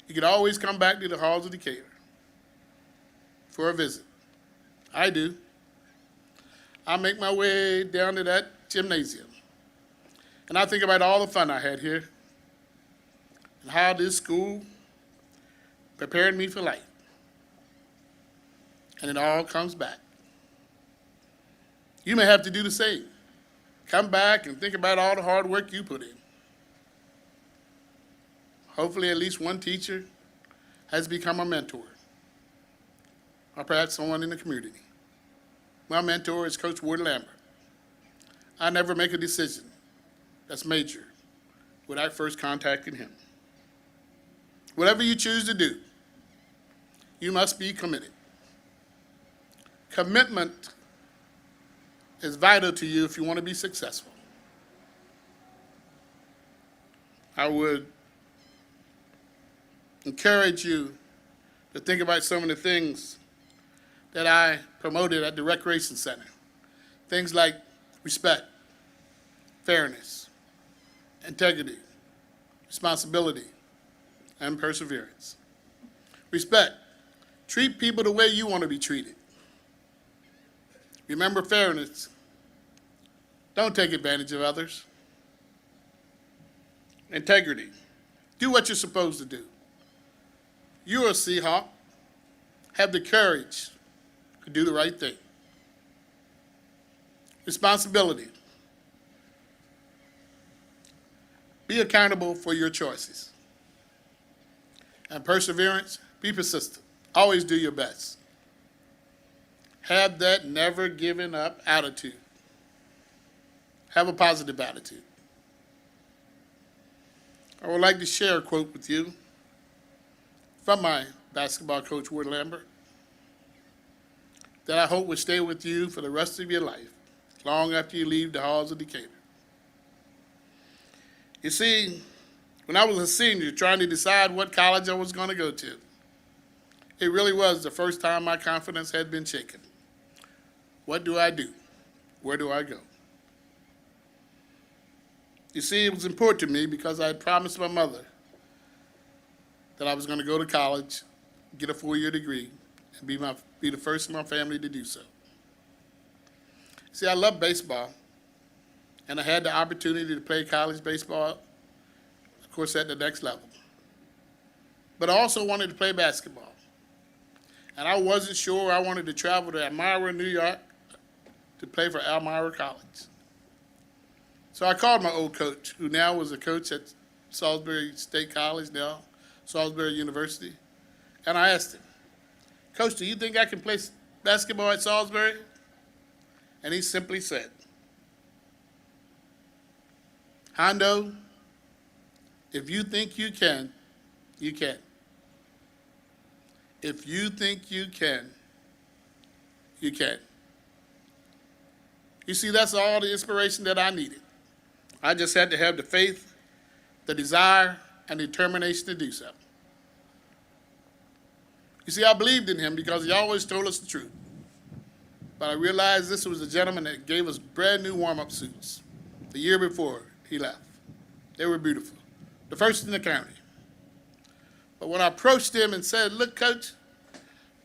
you can always come back to the halls of Decatur for a visit. I do. I make my way down to that gymnasium, and I think about all the fun I had here and how this school prepared me for life. And it all comes back. You may have to do the same. Come back and think about all the hard work you put in. Hopefully at least one teacher has become a mentor, or perhaps someone in the community. My mentor is Coach Ward Lambert. I never make a decision that's major without first contacting him. Whatever you choose to do, you must be committed. Commitment is vital to you if you want to be successful. I would encourage you to think about some of the things that I promoted at the Recreation Center. Things like respect, fairness, integrity, responsibility, and perseverance. Respect. Treat people the way you want to be treated. Remember fairness. Don't take advantage of others. Integrity. Do what you're supposed to do. You're a Seahawk. Have the courage to do the right thing. Responsibility. Be accountable for your choices. And perseverance, be persistent. Always do your best. Have that never giving up attitude. Have a positive attitude. I would like to share a quote with you from my basketball coach, Ward Lambert, that I hope will stay with you for the rest of your life, long after you leave the halls of Decatur. You see, when I was a senior trying to decide what college I was going to go to, it really was the first time my confidence had been shaken. What do I do? Where do I go? You see, it was important to me because I had promised my mother that I was going to go to college, get a 4-year degree, and be the first in my family to do so. See, I love baseball, and I had the opportunity to play college baseball, of course, at the next level. But I also wanted to play basketball. And I wasn't sure I wanted to travel to Elmira, New York, to play for Elmira College. So I called my old coach, who now was a coach at Salisbury State College, now Salisbury University, and I asked him, Coach, do you think I can play basketball at Salisbury? And he simply said, Hondo, if you think you can, you can. If you think you can, you can. You see, that's all the inspiration that I needed. I just had to have the faith, the desire, and determination to do so. You see, I believed in him because he always told us the truth. But I realized this was a gentleman that gave us brand new warm-up suits the year before he left. They were beautiful, the first in the county. But when I approached him and said, look, Coach,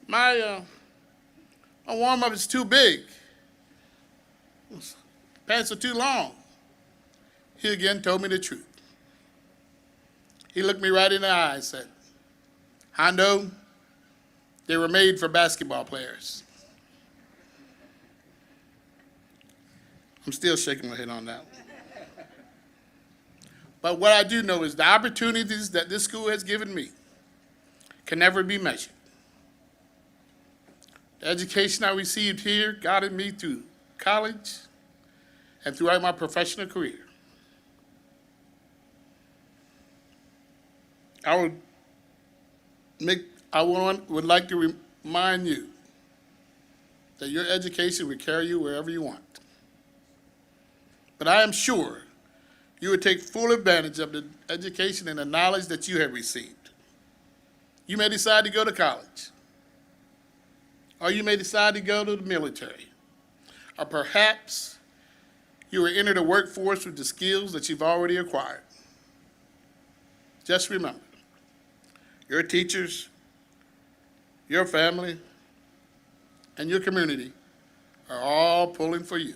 my warm-up is too big. Pants are too long. He again told me the truth. He looked me right in the eye and said, Hondo, they were made for basketball players. I'm still shaking my head on that. But what I do know is the opportunities that this school has given me can never be measured. The education I received here guided me through college and throughout my professional career. I would like to remind you that your education will carry you wherever you want. But I am sure you will take full advantage of the education and the knowledge that you have received. You may decide to go to college, or you may decide to go to the military, or perhaps you will enter the workforce with the skills that you've already acquired. Just remember, your teachers, your family, and your community are all pulling for you.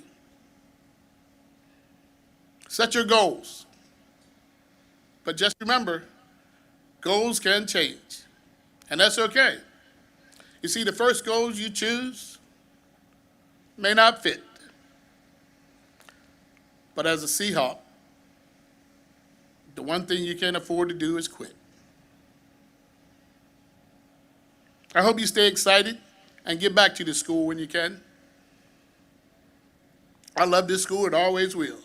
Set your goals. But just remember, goals can change, and that's okay. You see, the first goals you choose may not fit. But as a Seahawk, the one thing you can't afford to do is quit. I hope you stay excited and get back to the school when you can. I love this school and always will.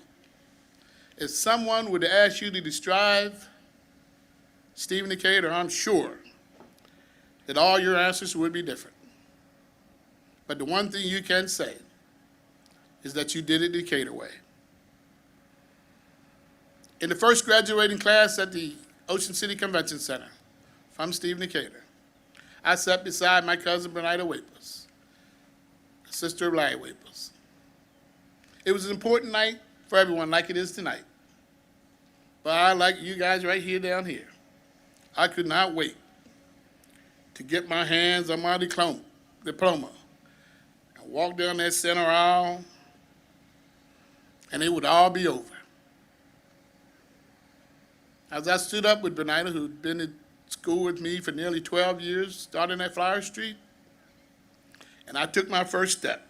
If someone were to ask you to describe Stephen Decatur, I'm sure that all your answers would be different. But the one thing you can say is that you did it Decatur way. In the first graduating class at the Ocean City Convention Center from Stephen Decatur, I sat beside my cousin Benita Waples, the sister of Larry Waples. It was an important night for everyone like it is tonight. But I, like you guys right here down here, I could not wait to get my hands on my diploma and walk down that center aisle, and it would all be over. As I stood up with Benita, who'd been in school with me for nearly 12 years, starting at Flower Street, and I took my first step,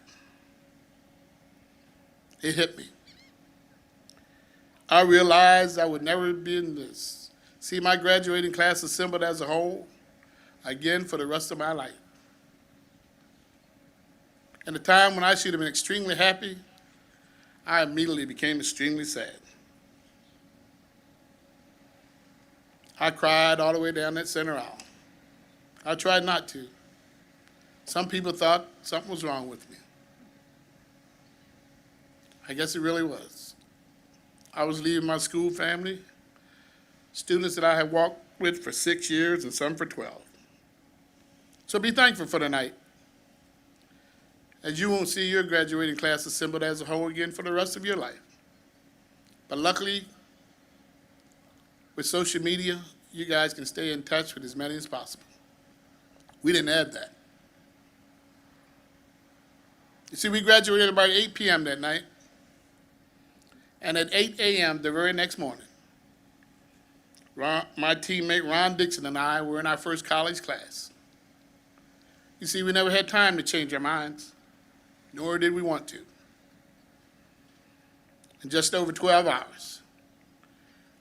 it hit me. I realized I would never be in this, see my graduating class assembled as a whole again for the rest of my life. And the time when I should have been extremely happy, I immediately became extremely sad. I cried all the way down that center aisle. I tried not to. Some people thought something was wrong with me. I guess it really was. I was leaving my school family, students that I had walked with for 6 years and some for 12. So be thankful for tonight, as you won't see your graduating class assembled as a whole again for the rest of your life. But luckily, with social media, you guys can stay in touch with as many as possible. We didn't have that. You see, we graduated about 8 p.m. that night, and at 8 a.m. the very next morning, my teammate Ron Dixon and I were in our first college class. You see, we never had time to change our minds, nor did we want to. In just over 12 hours,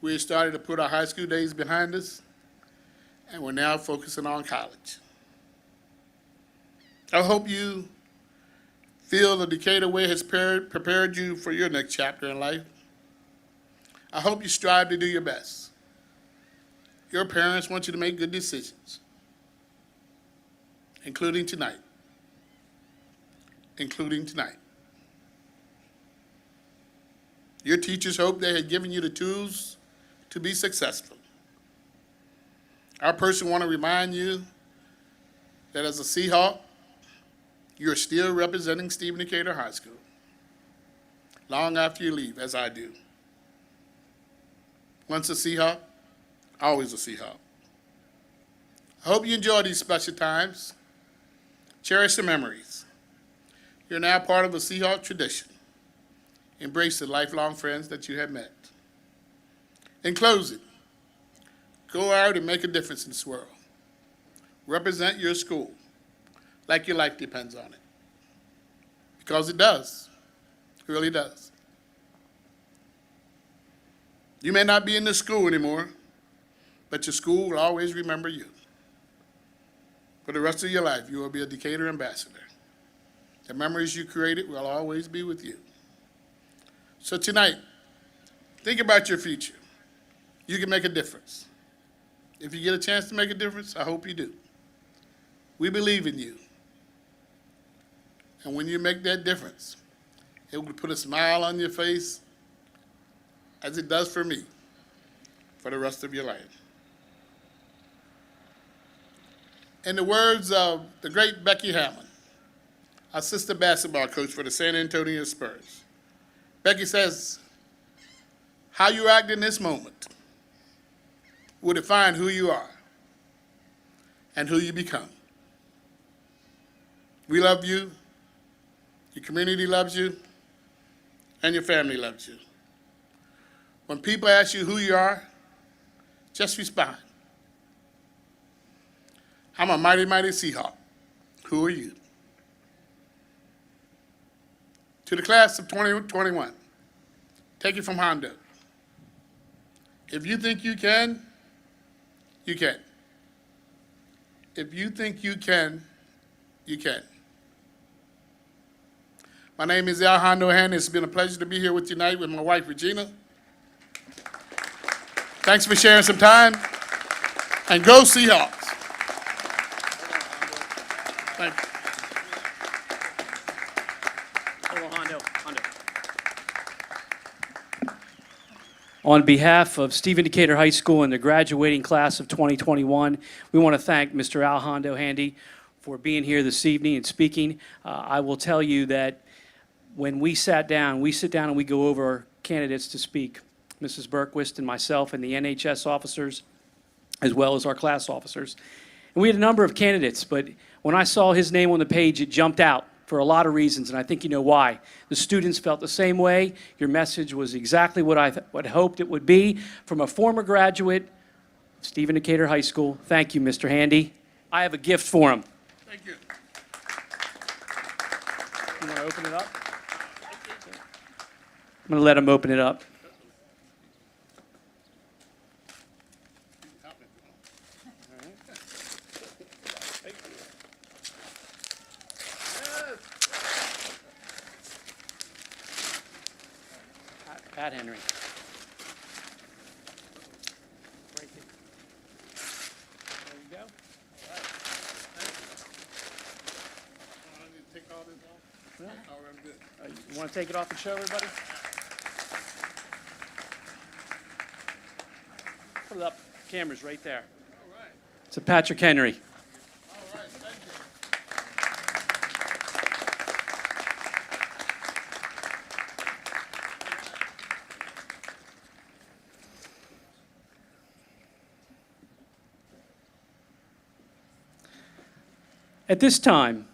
we had started to put our high school days behind us, and we're now focusing on college. I hope you feel the Decatur way has prepared you for your next chapter in life. I hope you strive to do your best. Your parents want you to make good decisions, including tonight. Your teachers hope they had given you the tools to be successful. Our person want to remind you that as a Seahawk, you're still representing Stephen Decatur High School long after you leave, as I do. Once a Seahawk, always a Seahawk. I hope you enjoy these special times. Cherish the memories. You're now part of a Seahawk tradition. Embrace the lifelong friends that you have met. In closing, go out and make a difference in this world. Represent your school like your life depends on it. Because it does. It really does. You may not be in this school anymore, but your school will always remember you. For the rest of your life, you will be a Decatur ambassador. The memories you created will always be with you. So tonight, think about your future. You can make a difference. If you get a chance to make a difference, I hope you do. We believe in you. And when you make that difference, it will put a smile on your face, as it does for me, for the rest of your life. In the words of the great Becky Hammond, assistant basketball coach for the San Antonio Spurs, Becky says, how you act in this moment will define who you are and who you become. We love you, your community loves you, and your family loves you. When people ask you who you are, just respond. I'm a mighty, mighty Seahawk. Who are you? To the class of 2021, take it from Hondo. If you think you can, you can. If you think you can, you can. My name is Al Hondo Handy. It's been a pleasure to be here with you tonight with my wife, Regina. Thanks for sharing some time. And go Seahawks. Thank you. On behalf of Stephen Decatur High School and the graduating class of 2021, we want to thank Mr. Al Hondo Handy for being here this evening and speaking. I will tell you that when we sit down and we go over our candidates to speak, Mrs. Berquist and myself and the NHS officers, as well as our class officers. And we had a number of candidates, but when I saw his name on the page, it jumped out for a lot of reasons, and I think you know why. The students felt the same way. Your message was exactly what I hoped it would be from a former graduate, Stephen Decatur High School. Thank you, Mr. Handy. I have a gift for him. Thank you. You want to open it up? I'm going to let him open it up. Pat Henry. Right there. There you go. I need to take all this off? Yeah. All right, I'm good. You want to take it off and show everybody? Put it up. Camera's right there. All right. It's a Patrick Henry. All right, thank you. At this time,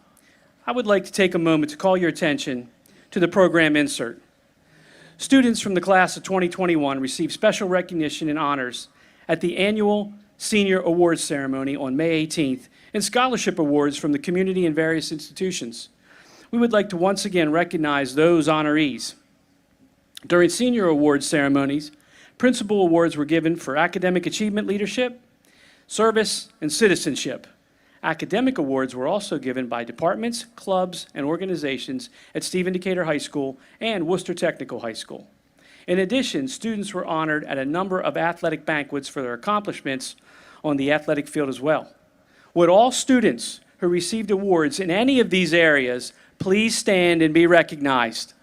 I would like to take a moment to call your attention to the program insert. Students from the class of 2021 received special recognition and honors at the annual Senior Awards Ceremony on May 18th and scholarship awards from the community and various institutions. We would like to once again recognize those honorees. During senior awards ceremonies, principal awards were given for academic achievement leadership, service, and citizenship. Academic awards were also given by departments, clubs, and organizations at Stephen Decatur High School and Worcester Technical High School. In addition, students were honored at a number of athletic banquets for their accomplishments on the athletic field as well. Would all students who received awards in any of these areas please stand and be recognized?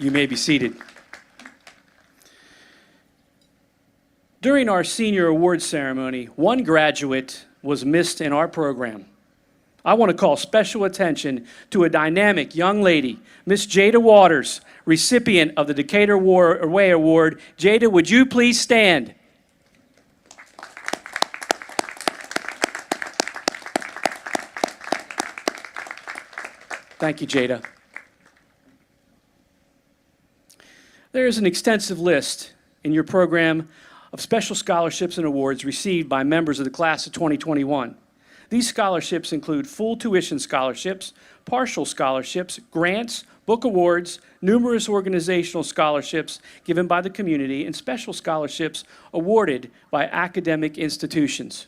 You may be seated. During our senior awards ceremony, one graduate was missed in our program. I want to call special attention to a dynamic young lady, Miss Jada Waters, recipient of the Decatur Way Award. Jada, would you please stand? Thank you, Jada. There is an extensive list in your program of special scholarships and awards received by members of the class of 2021. These scholarships include full tuition scholarships, partial scholarships, grants, book awards, numerous organizational scholarships given by the community, and special scholarships awarded by academic institutions.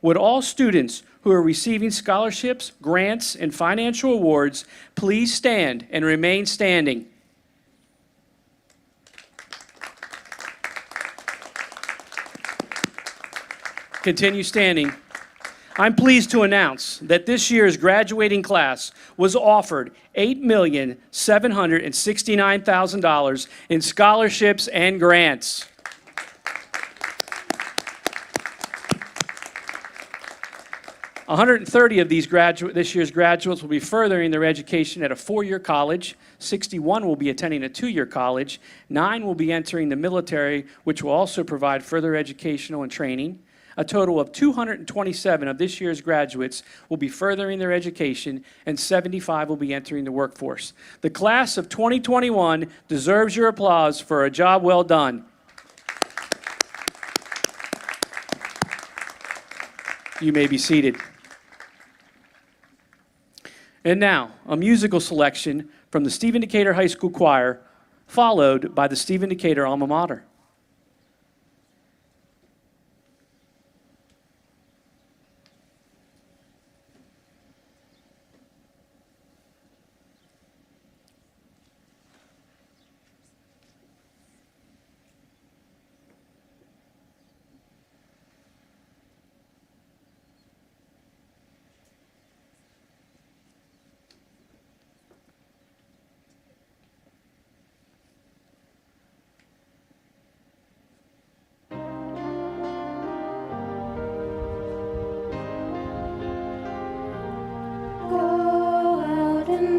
Would all students who are receiving scholarships, grants, and financial awards please stand and remain standing? Continue standing. I'm pleased to announce that this year's graduating class was offered $8,769,000 in scholarships and grants. $130 of this year's graduates will be furthering their education at a 4-year college. 61 will be attending a 2-year college. 9 will be entering the military, which will also provide further educational and training. A total of 227 of this year's graduates will be furthering their education, and 75 will be entering the workforce. The class of 2021 deserves your applause for a job well done. You may be seated. And now, a musical selection from the Stephen Decatur High School Choir, followed by the Stephen Decatur Alma Mater.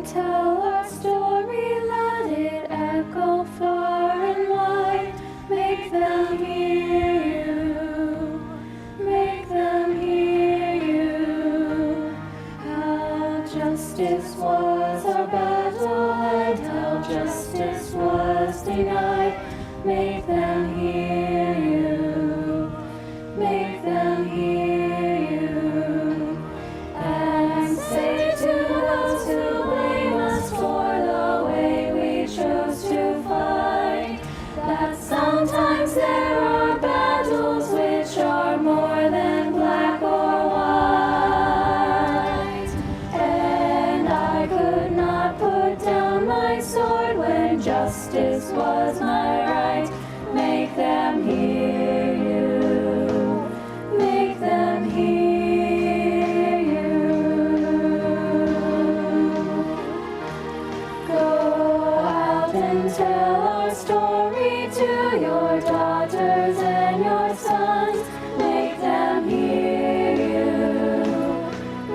Tell our story, let it echo far and wide. Make them hear you, make them hear you. How justice was our battle and how justice was denied. Make them hear you, make them hear you. And say to those who for the way we chose to fight, that sometimes there are battles which are more than black or white. daughters and your sons. Make them hear you.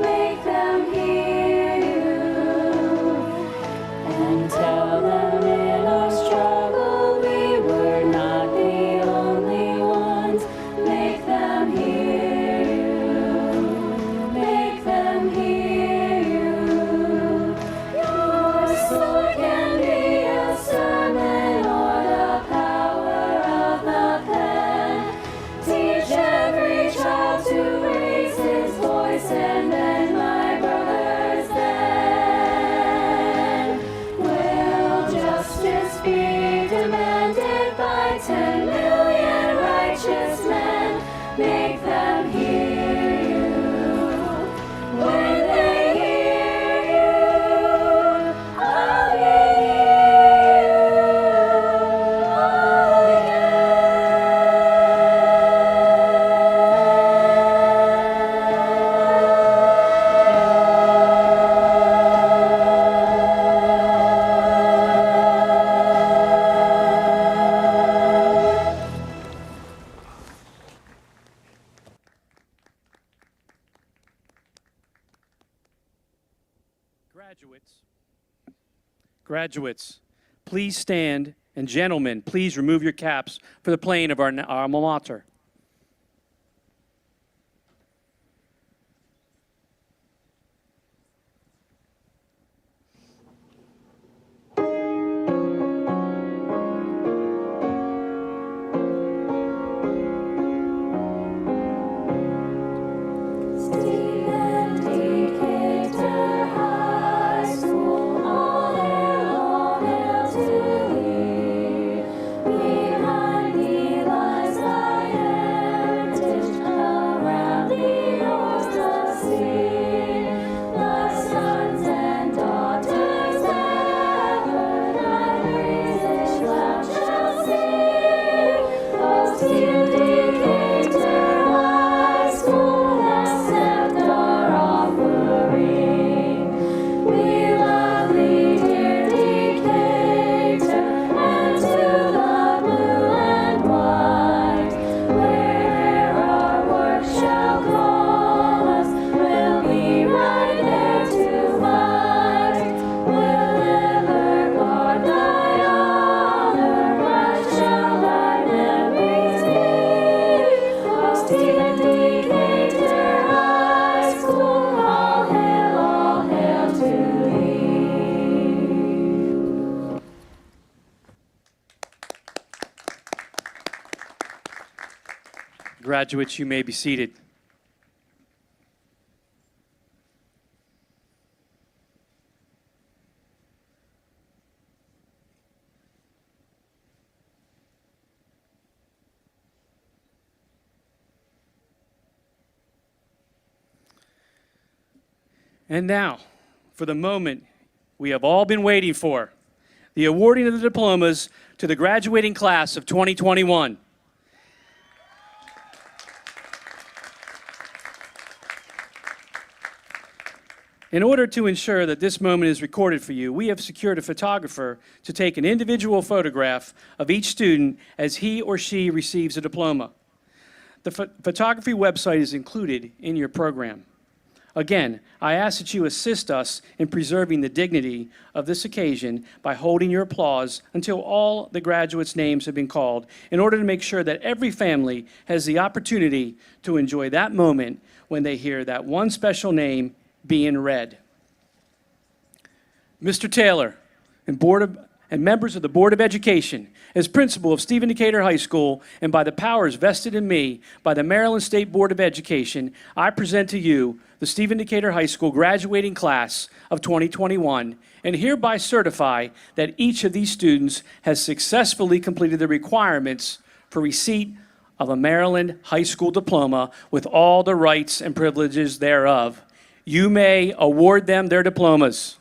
Make them hear you. And tell them in our struggle we were not the only ones. Make them hear you. Make them hear you. Your sword can be a sermon or the power of the pen. Teach every child to raise his voice, and then, my brothers, then will justice be demanded by 10 million righteous men. Make them hear you. When they hear you, I'll hear you. I'll Graduates, please stand, and gentlemen, please remove your caps for the playing of our alma mater. Stephen Decatur High School, all hail, all hail to thee. Behind thee lies thy heritage, around thee roars the sea. Thy sons and daughters ever thy praises loud shall sing. O Stephen Decatur High School, accept our offering. We love thee, dear Decatur, and to the blue and white. Where our work shall call us, we'll be right there to fight. We'll ever guard thy honor, bright shall thy memories be. O Stephen Decatur High School, all hail to thee. Graduates, you may be seated. And now, for the moment we have all been waiting for, the awarding of the diplomas to the graduating class of 2021. In order to ensure that this moment is recorded for you, we have secured a photographer to take an individual photograph of each student as he or she receives a diploma. The photography website is included in your program. Again, I ask that you assist us in preserving the dignity of this occasion by holding your applause until all the graduates' names have been called, in order to make sure that every family has the opportunity to enjoy that moment when they hear that one special name being read. Mr. Taylor and members of the Board of Education, as principal of Stephen Decatur High School, and by the powers vested in me by the Maryland State Board of Education, I present to you the Stephen Decatur High School graduating class of 2021, and hereby certify that each of these students has successfully completed the requirements for receipt of a Maryland high school diploma with all the rights and privileges thereof. You may award them their diplomas.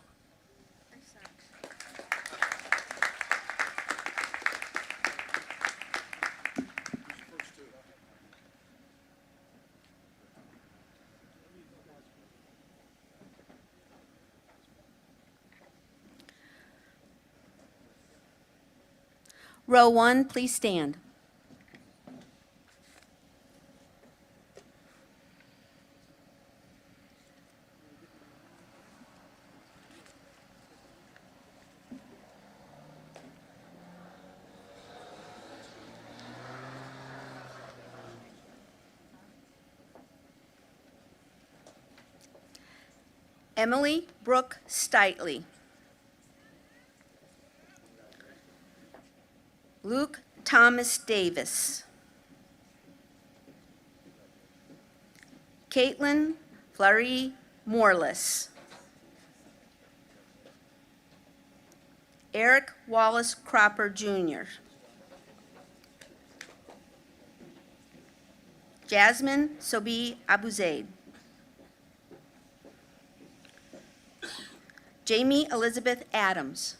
Row 1, please stand. Emily Brooke Steitley. Luke Thomas Davis. Caitlin Fleury Morless. Eric Wallace Cropper Jr. Jasmine Sobi Abuzaid. Jamie Elizabeth Adams.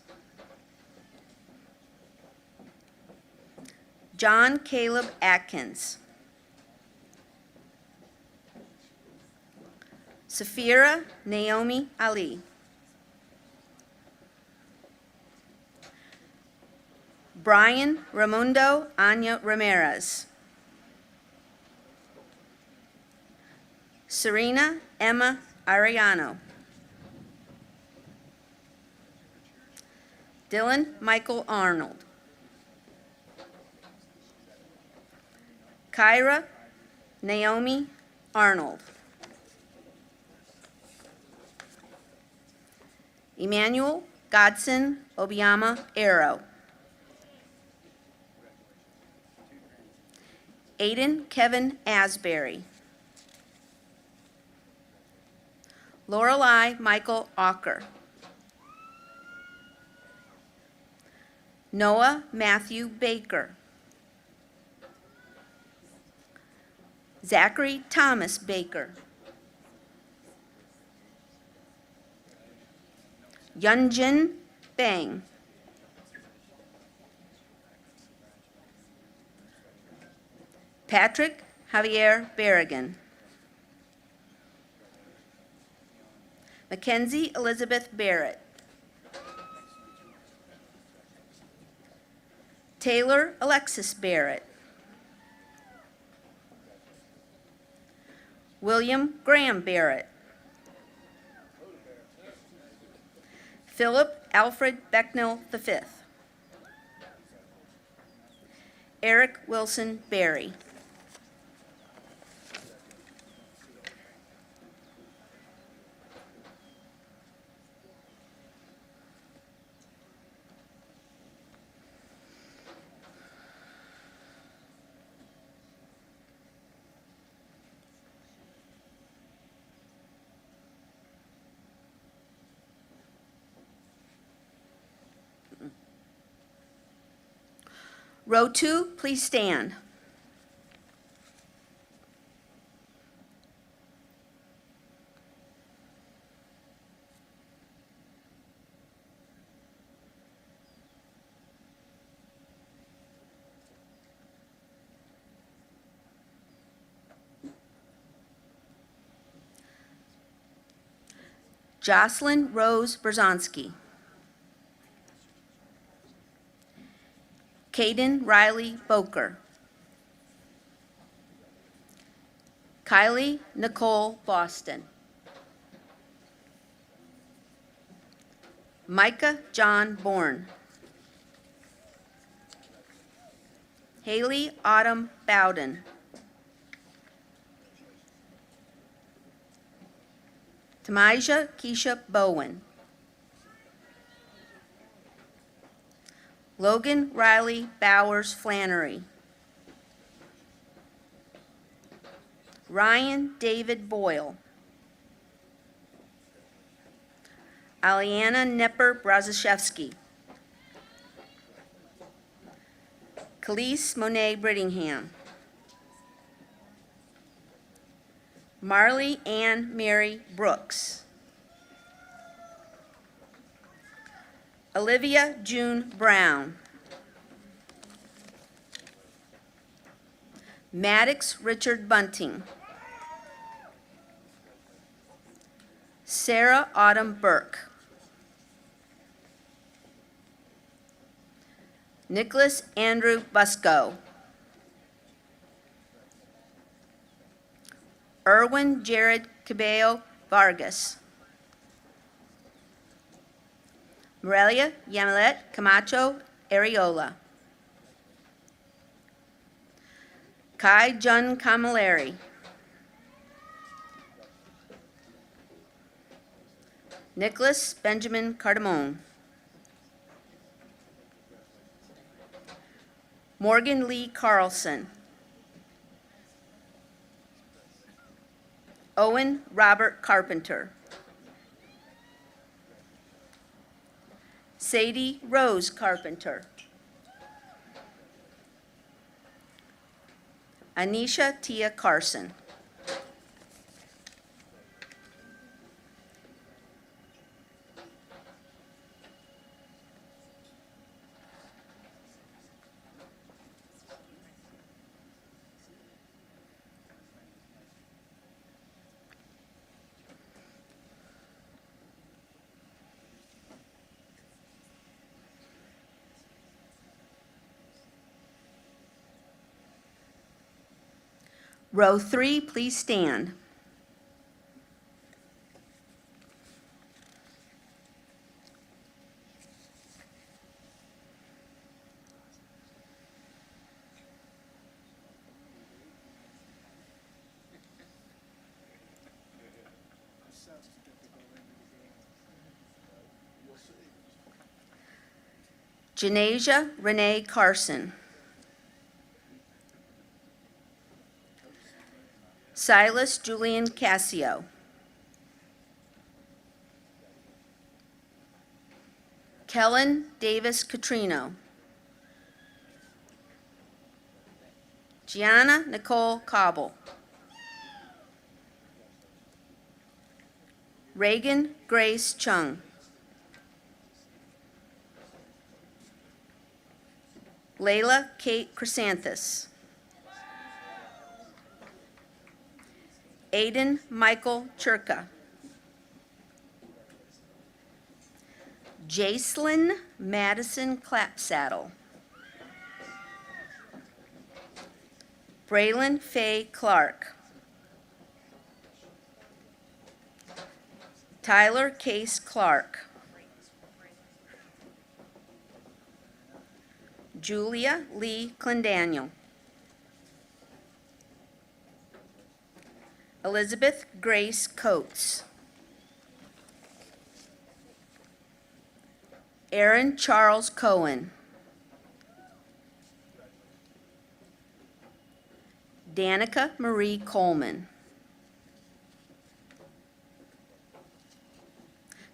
John Caleb Atkins. Safira Naomi Ali. Brian Ramundo Anya Ramirez. Serena Emma Ariano. Dylan Michael Arnold. Kyra Naomi Arnold. Emmanuel Godson Obiama Arrow. Aiden Kevin Asbury. Lorelei Michael Ocker. Noah Matthew Baker. Zachary Thomas Baker. Yunjin Bang. Patrick Javier Berrigan. Mackenzie Elizabeth Barrett. Taylor Alexis Barrett. William Graham Barrett. Philip Alfred Becknell V. Eric Wilson Berry. Row 2, please stand. Jocelyn Rose Berzonsky. Caden Riley Boker. Kylie Nicole Boston. Micah John Bourne. Haley Autumn Bowden. Tamaja Keisha Bowen. Logan Riley Bowers Flannery. Ryan David Boyle. Aliana Nepper Brazaszewski. Khalees Monet Brittingham. Marley Ann Mary Brooks. Olivia June Brown. Maddox Richard Bunting. Sarah Autumn Burke. Nicholas Andrew Busco. Erwin Jared Cabello Vargas. Morelia Yamilet Camacho Areola. Kai Jun Camilleri. Nicholas Benjamin Cardamone. Morgan Lee Carlson. Owen Robert Carpenter. Sadie Rose Carpenter. Anisha Tia Carson. Row 3, please stand. Janasia Renee Carson. Silas Julian Cassio. Kellen Davis Catrino. Gianna Nicole Cobble. Reagan Grace Chung. Layla Kate Chrysanthus. Aiden Michael Churka. Jacelyn Madison Clapsaddle. Braylon Faye Clark. Tyler Case Clark. Julia Lee Clendaniel. Elizabeth Grace Coates. Aaron Charles Cohen. Danica Marie Coleman.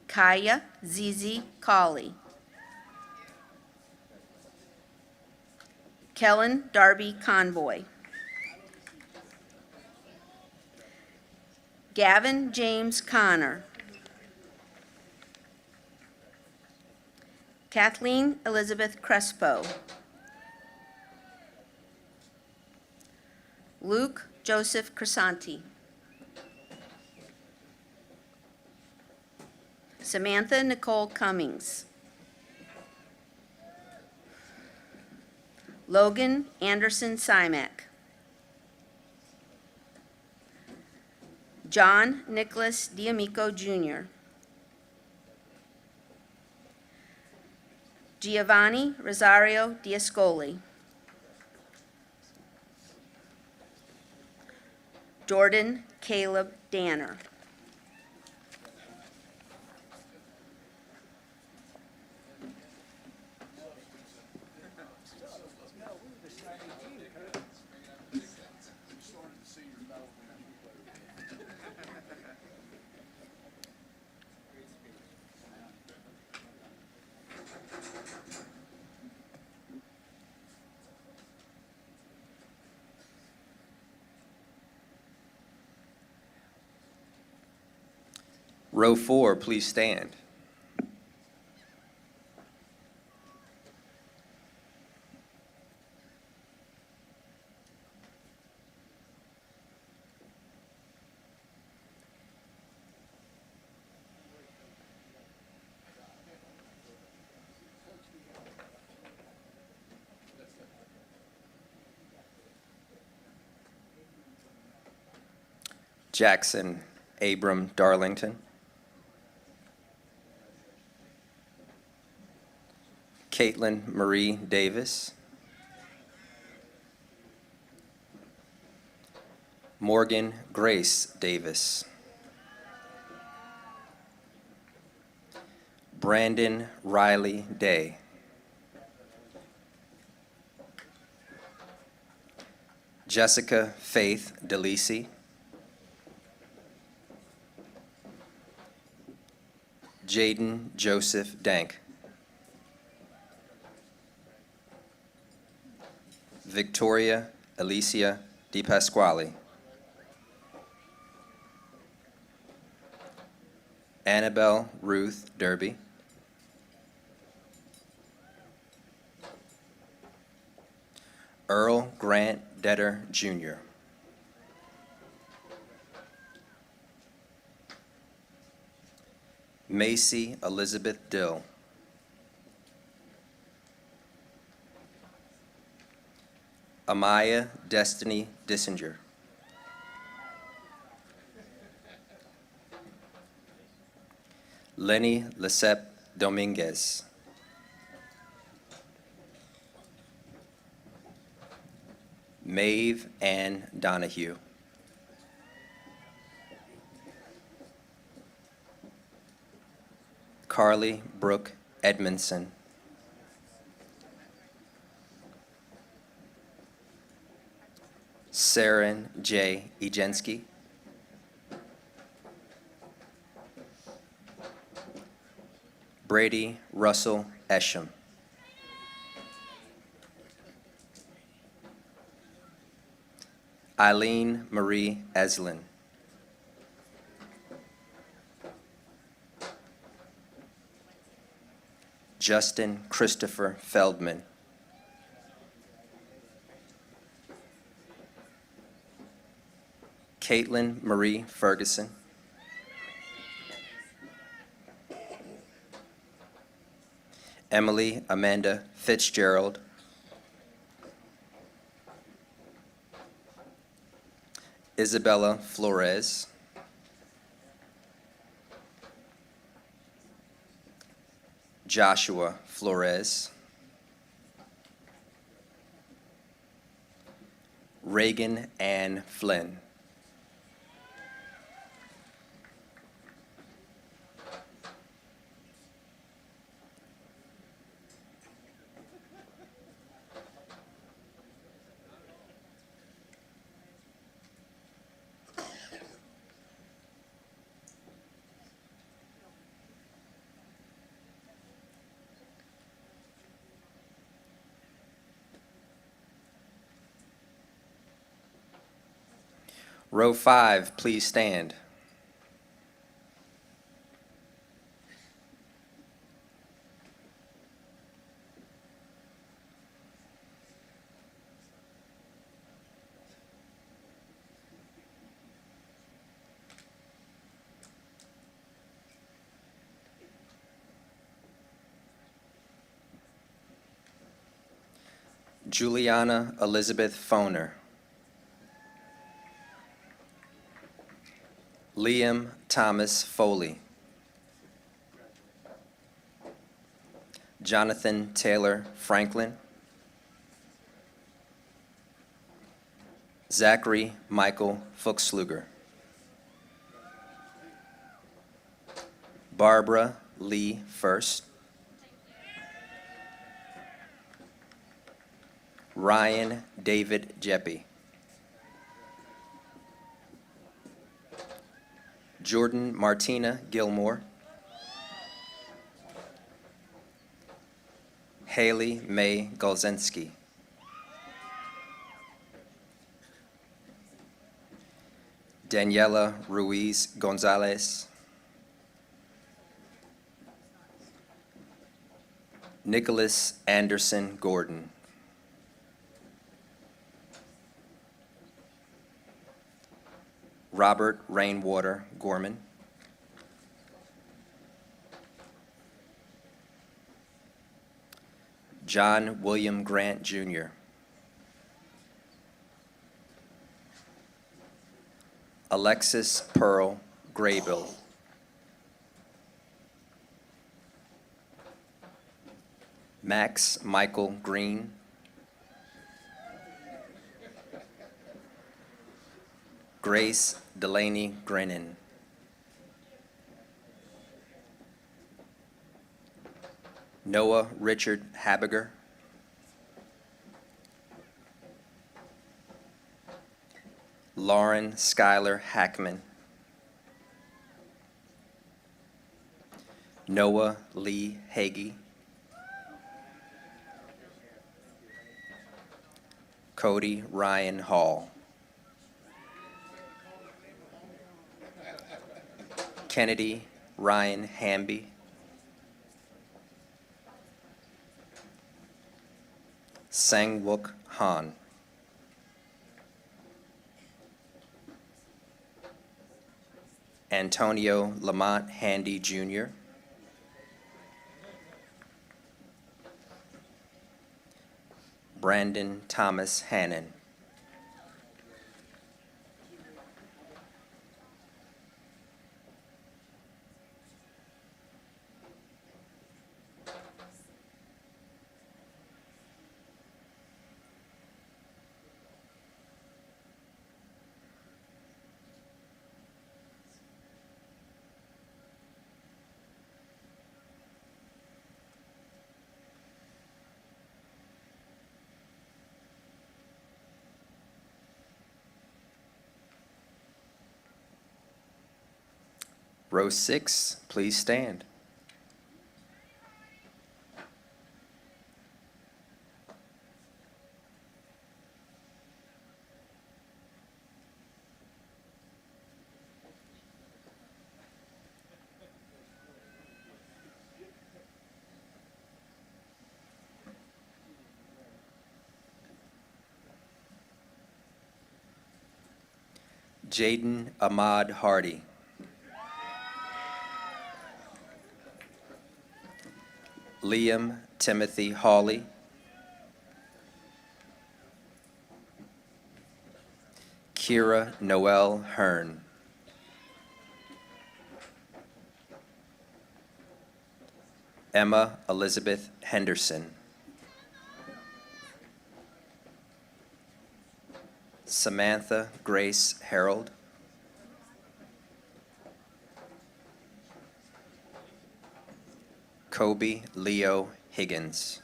Kaya Zizi Colley. Kellen Darby Convoy. Gavin James Connor. Kathleen Elizabeth Crespo. Luke Joseph Crisanti. Samantha Nicole Cummings. Logan Anderson Simak. John Nicholas D'Amico Jr. Giovanni Rosario Diascoli. Jordan Caleb Danner. Row 4, please stand. Jackson Abram Darlington. Caitlin Marie Davis. Morgan Grace Davis. Brandon Riley Day. Jessica Faith DeLisi. Jaden Joseph Dank. Victoria Alicia DiPasquale. Annabelle Ruth Derby. Earl Grant Detter Jr. Macy Elizabeth Dill. Amaya Destiny Dissinger. Lenny Lesep Dominguez. Maeve Ann Donahue. Carly Brooke Edmondson. Saren J. Ejensky. Brady Russell Esham. Eileen Marie Eslin. Justin Christopher Feldman. Caitlin Marie Ferguson. Emily Amanda Fitzgerald. Isabella Flores. Joshua Flores. Reagan Ann Flynn. Row 5, please stand. Juliana Elizabeth Foner. Liam Thomas Foley. Jonathan Taylor Franklin. Zachary Michael Fuchsluger. Barbara Lee First. Ryan David Jeppy. Jordan Martina Gilmore. Haley May Golzinski. Daniela Ruiz Gonzalez. Nicholas Anderson Gordon. Robert Rainwater Gorman. John William Grant, Jr. Alexis Pearl Graybill. Max Michael Green. Grace Delaney Grennan. Noah Richard Habiger, Lauren Schuyler Hackman, Noah Lee Hagee, Cody Ryan Hall, Kennedy Ryan Hamby, Sang-Wook Han, Antonio Lamont Handy Jr., Brandon Thomas Hannon, Row 6, please stand. Jaden Ahmad Hardy, Liam Timothy Hawley, Kira Noel Hearn, Emma Elizabeth Henderson, Samantha Grace Harold, Kobe Leo Higgins,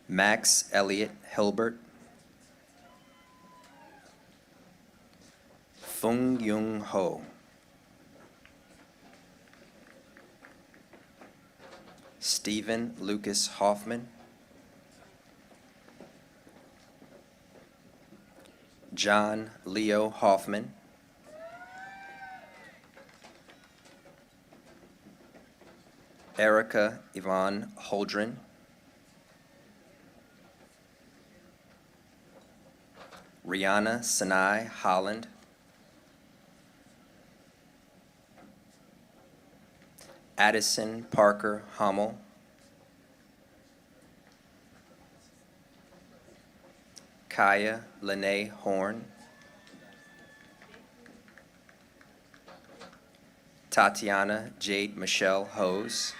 Max Elliott Hilbert, Fung Yung Ho, Stephen Lucas Hoffman, John Leo Hoffman, Erica Yvonne Holdren, Rihanna Sinai Holland, Addison Parker Hummel, Kaya Lene Horn, Tatiana Jade Michelle Hose,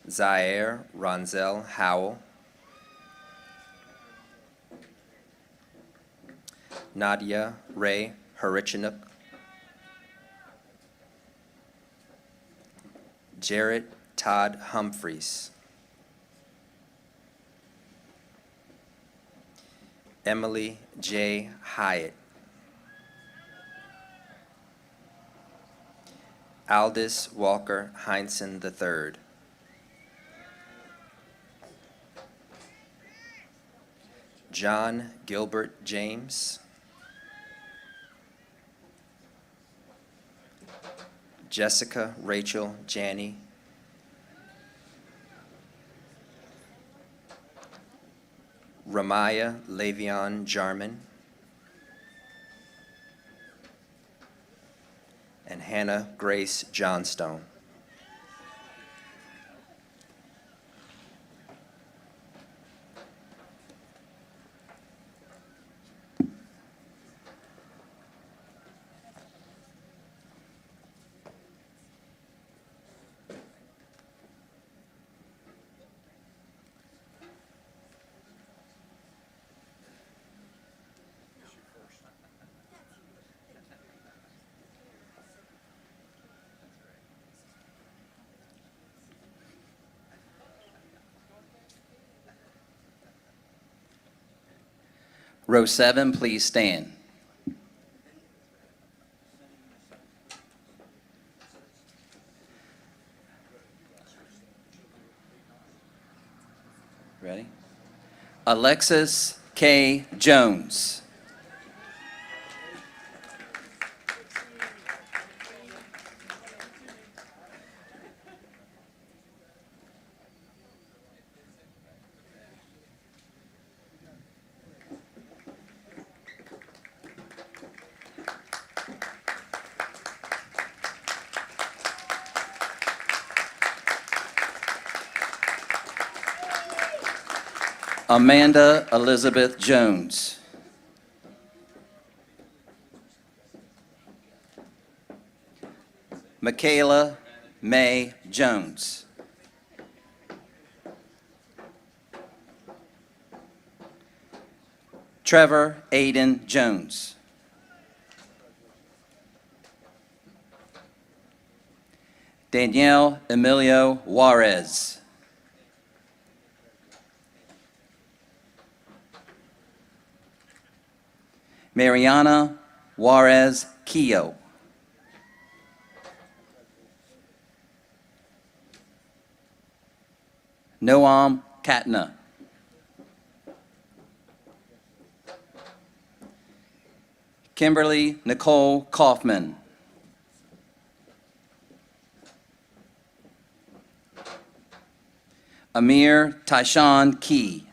Zaire Ronzel Howell, Nadia Ray Hurichinuk, Jarrett Todd Humphreys, Emily J. Hyatt, Aldous Walker Heinsohn III, John Gilbert James, Jessica Rachel Janney, Ramaya Lavion Jarman, and Hannah Grace Johnstone. Row 7, please stand. Ready? Alexis K. Jones. Amanda Elizabeth Jones. Michaela May Jones. Trevor Aiden Jones. Danielle Emilio Juarez. Mariana Juarez Keogh. Noam Katna. Kimberly Nicole Kaufman. Amir Tyshawn Key.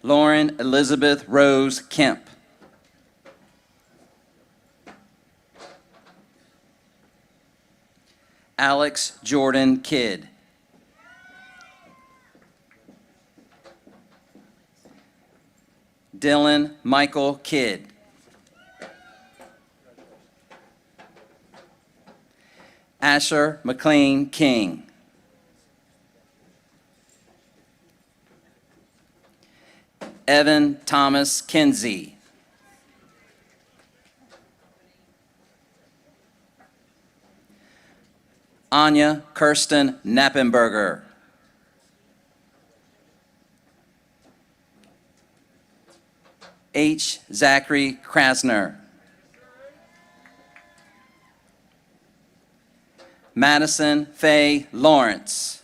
Lauren Elizabeth Rose Kemp. Alex Jordan Kidd. Dylan Michael Kidd. Asher McLean King. Evan Thomas Kinsey. Anya Kirsten Knappenberger. H. Zachary Krasner. Madison Faye Lawrence.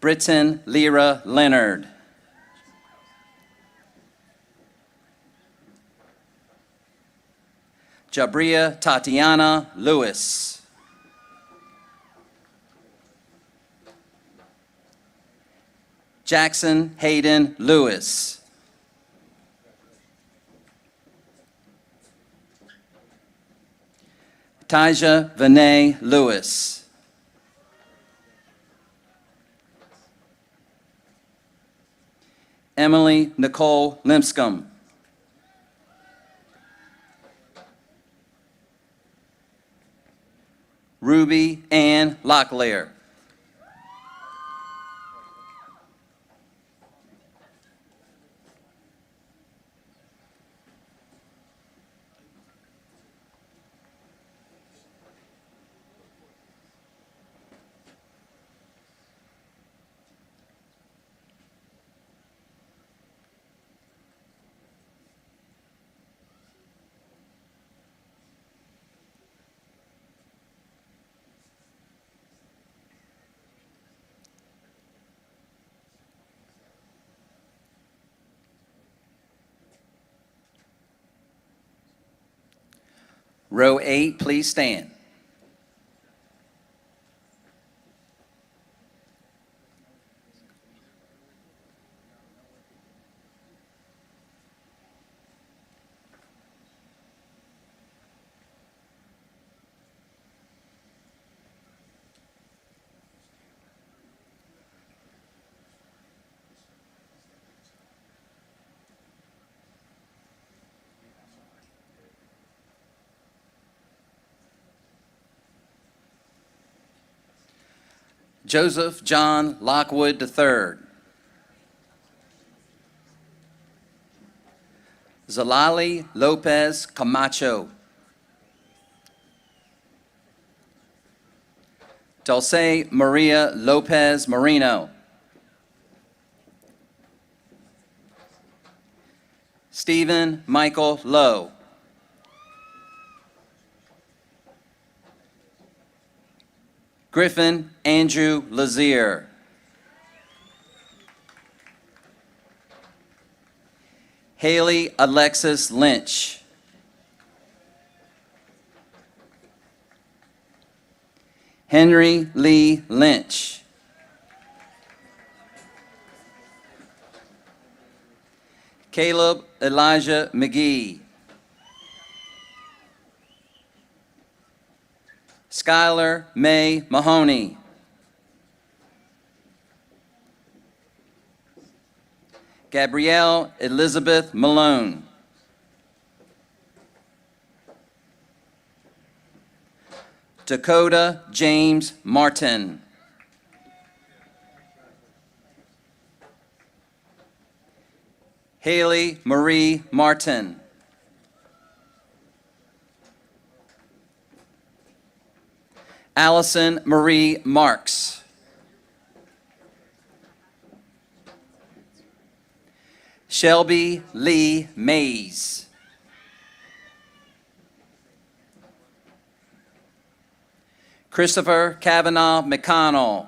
Britton Lyra Leonard. Jabria Tatiana Lewis. Jackson Hayden Lewis. Tyja Vinay Lewis. Emily Nicole Limpscomb. Ruby Ann Locklear. Row 8, please stand. Joseph John Lockwood III. Zalali Lopez Camacho. Dulce Maria Lopez Marino. Stephen Michael Lowe. Griffin Andrew Lazier. Haley Alexis Lynch. Henry Lee Lynch. Caleb Elijah McGee. Skylar May Mahoney. Gabrielle Elizabeth Malone. Dakota James Martin. Haley Marie Martin. Allison Marie Marks. Shelby Lee Mays. Christopher Kavanaugh McConnell.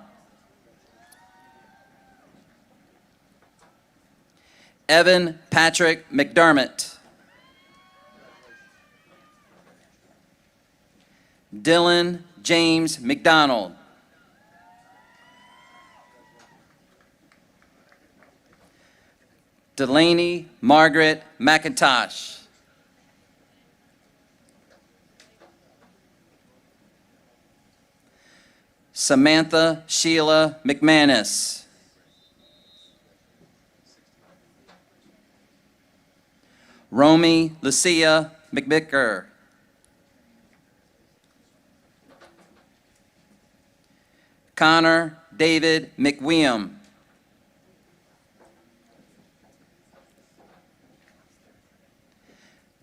Evan Patrick McDermott. Dylan James McDonald. Delaney Margaret McIntosh. Samantha Sheila McManus. Romy Lucia McBicker. Connor David McWilliam.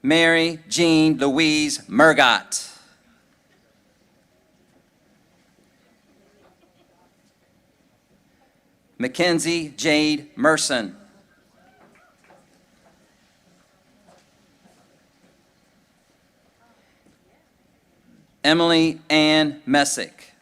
Mary Jean Louise Murgott. Mackenzie Jade Merson. Emily Ann Messick.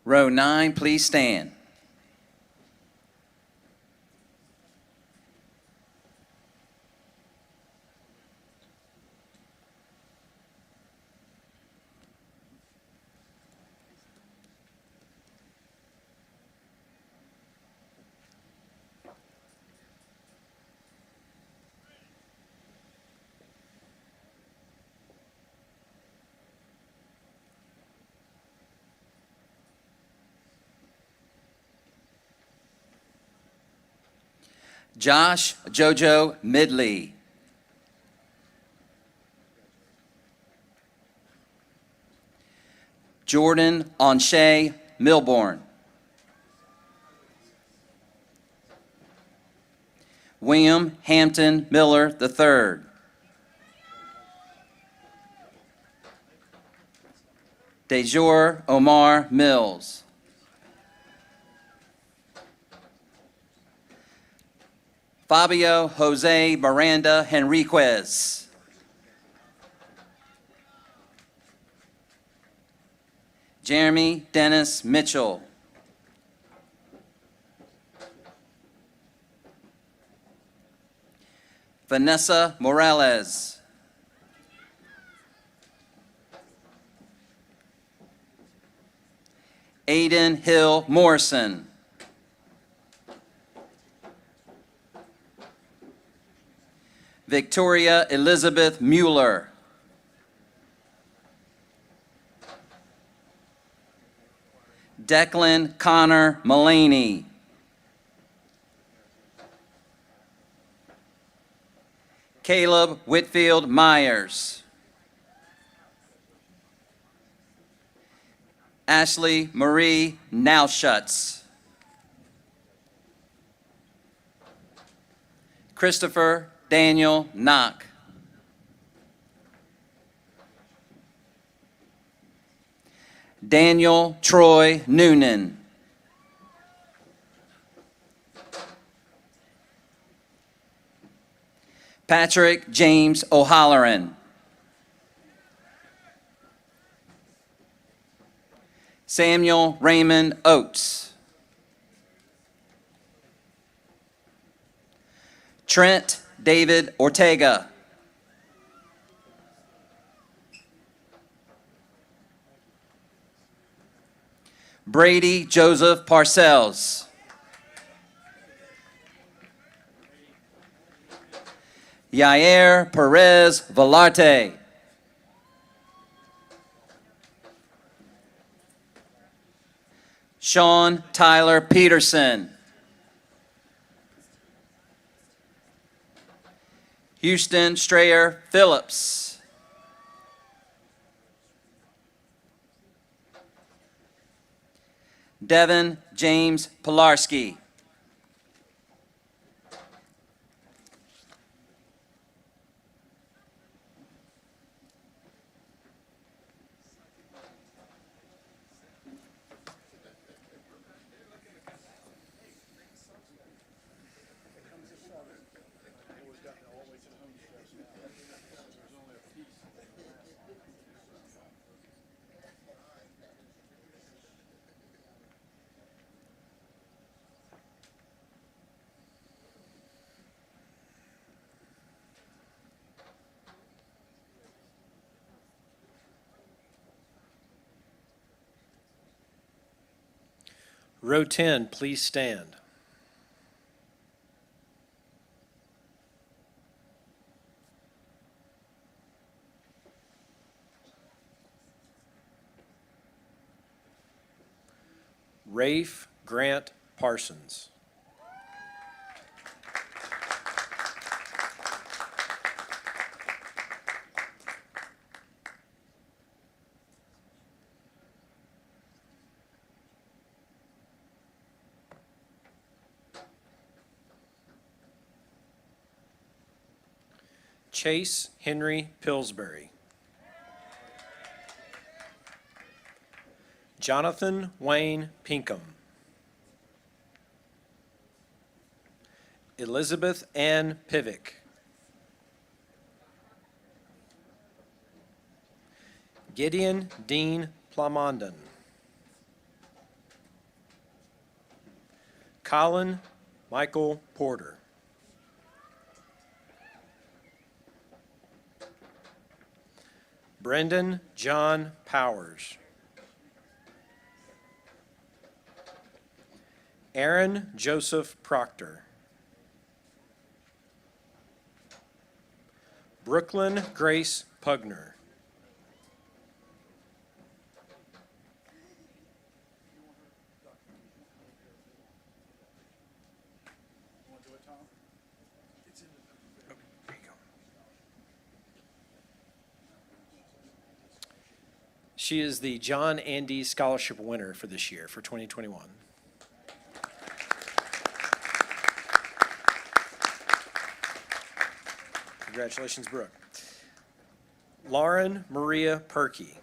Row 9, please stand. Josh Jojo Midley. Jordan Onshay Milborn. William Hampton Miller III. Dejour Omar Mills. Fabio Jose Miranda Henriquez. Jeremy Dennis Mitchell. Vanessa Morales. Aiden Hill Morrison. Victoria Elizabeth Mueller. Declan Connor Mullaney. Caleb Whitfield Myers. Ashley Marie Nowschutz. Christopher Daniel Knock. Daniel Troy Noonan. Patrick James O'Halloran. Samuel Raymond Oates. Trent David Ortega. Brady Joseph Parcells. Yair Perez Velarte. Sean Tyler Peterson. Houston Strayer Phillips. Devin James Pilarski. Row 10, please stand. Rafe Grant Parsons. Chase Henry Pillsbury. Jonathan Wayne Pinkham. Elizabeth Ann Pivick. Gideon Dean Plamondon. Colin Michael Porter. Brendan John Powers. Aaron Joseph Proctor. Brooklyn Grace Pugner. She is the John Andy Scholarship winner for this year, for 2021. Congratulations, Brooke. Lauren Maria Perkey.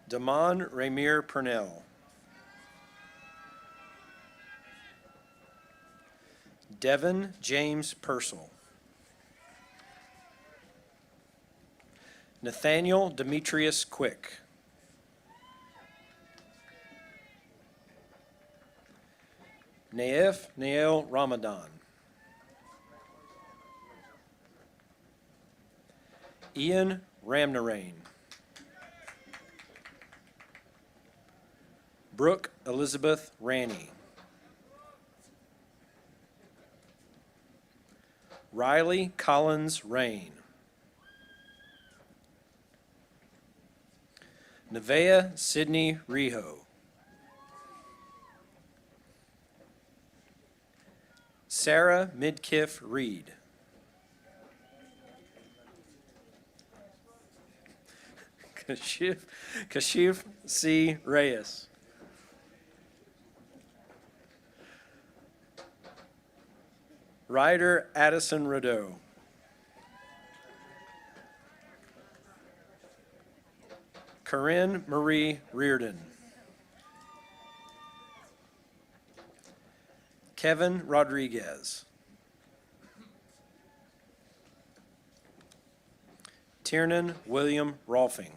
Damon Ramir Purnell. Devin James Purcell. Nathaniel Demetrius Quick. Naif Nael Ramadan. Ian Ramnarain. Brooke Elizabeth Ranney. Riley Collins Rain. Nevaeh Sydney Riho. Sarah Midkiff Reed. Kashif C. Reyes. Ryder Addison Rideau. Corinne Marie Reardon. Kevin Rodriguez. Tiernan William Rolfing.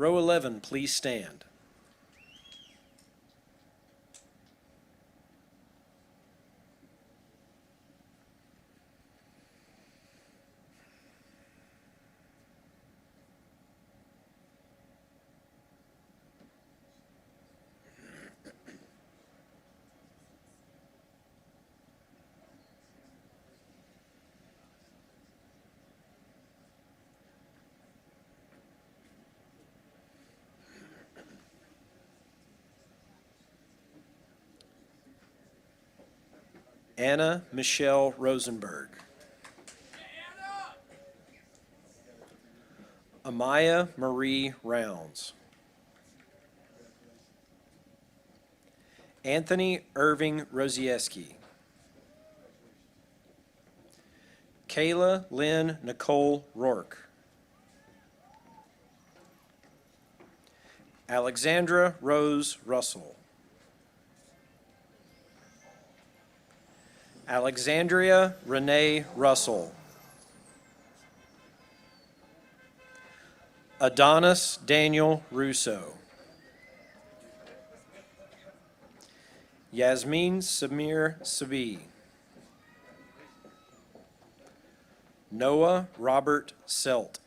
Row 11, please stand. Anna Michelle Rosenberg. Amaya Marie Rounds. Anthony Irving Rosieski. Kayla Lynn Nicole Rourke. Alexandra Rose Russell. Alexandria Renee Russell. Adonis Daniel Russo. Yasmin Samir Sabi. Noah Robert Selt.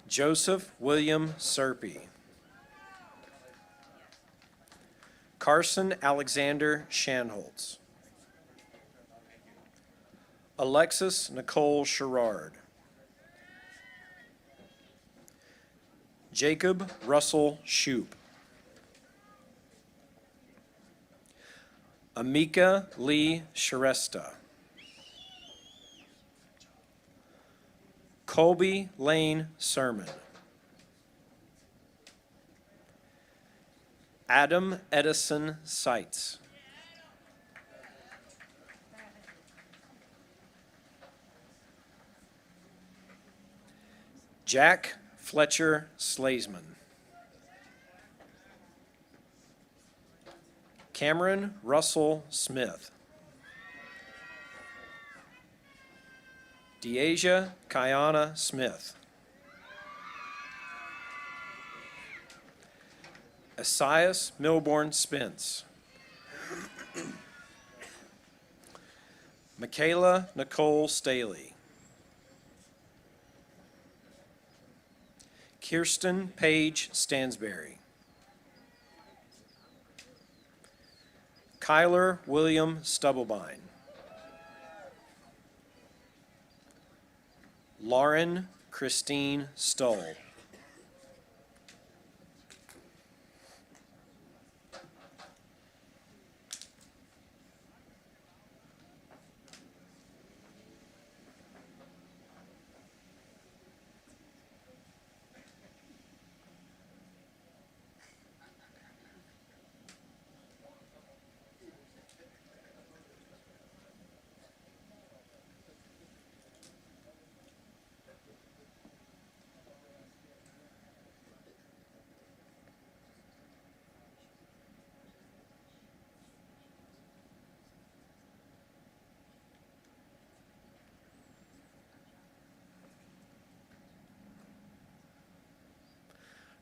Joseph William Serpy. Carson Alexander Shanholtz. Alexis Nicole Sherrard. Jacob Russell Shoup. Amika Lee Shrestha. Colby Lane Sermon. Adam Edison Seitz. Jack Fletcher Slazeman. Cameron Russell Smith. Deasia Kayana Smith. Esaias Milborn Spence. Michaela Nicole Staley. Kirsten Page Stansberry. Kyler William Stubblebine. Lauren Christine Stoll.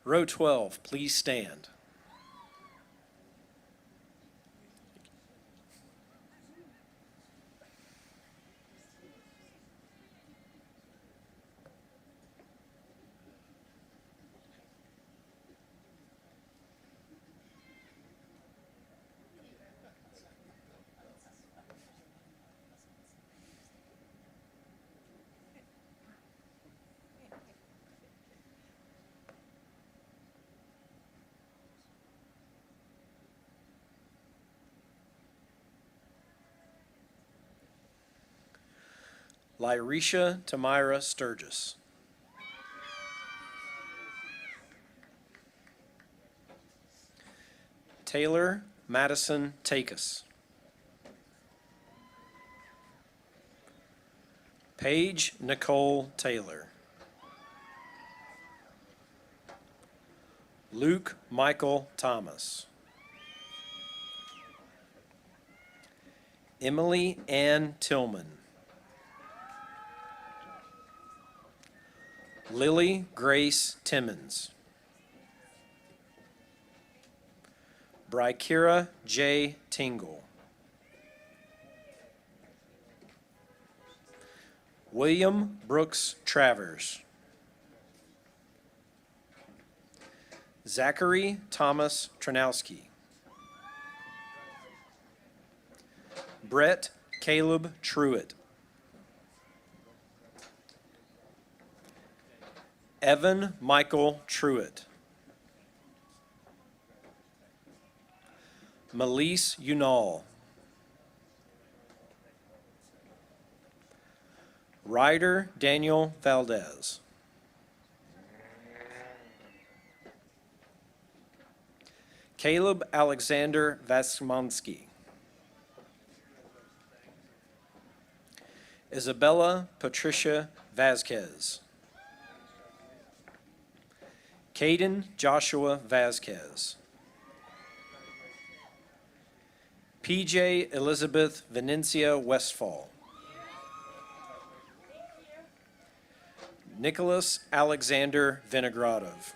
Row 12, please stand. Lyrisha Tamira Sturgis. Taylor Madison Takus. Paige Nicole Taylor. Luke Michael Thomas. Emily Ann Tillman. Lily Grace Timmons. Brykira J. Tingle. William Brooks Travers. Zachary Thomas Tranowski. Brett Caleb Truitt. Evan Michael Truitt. Melise Unal. Ryder Daniel Valdez. Caleb Alexander Vasmansky. Isabella Patricia Vasquez. Caden Joshua Vasquez. PJ Elizabeth Venencia Westfall. Nicholas Alexander Vinogradov.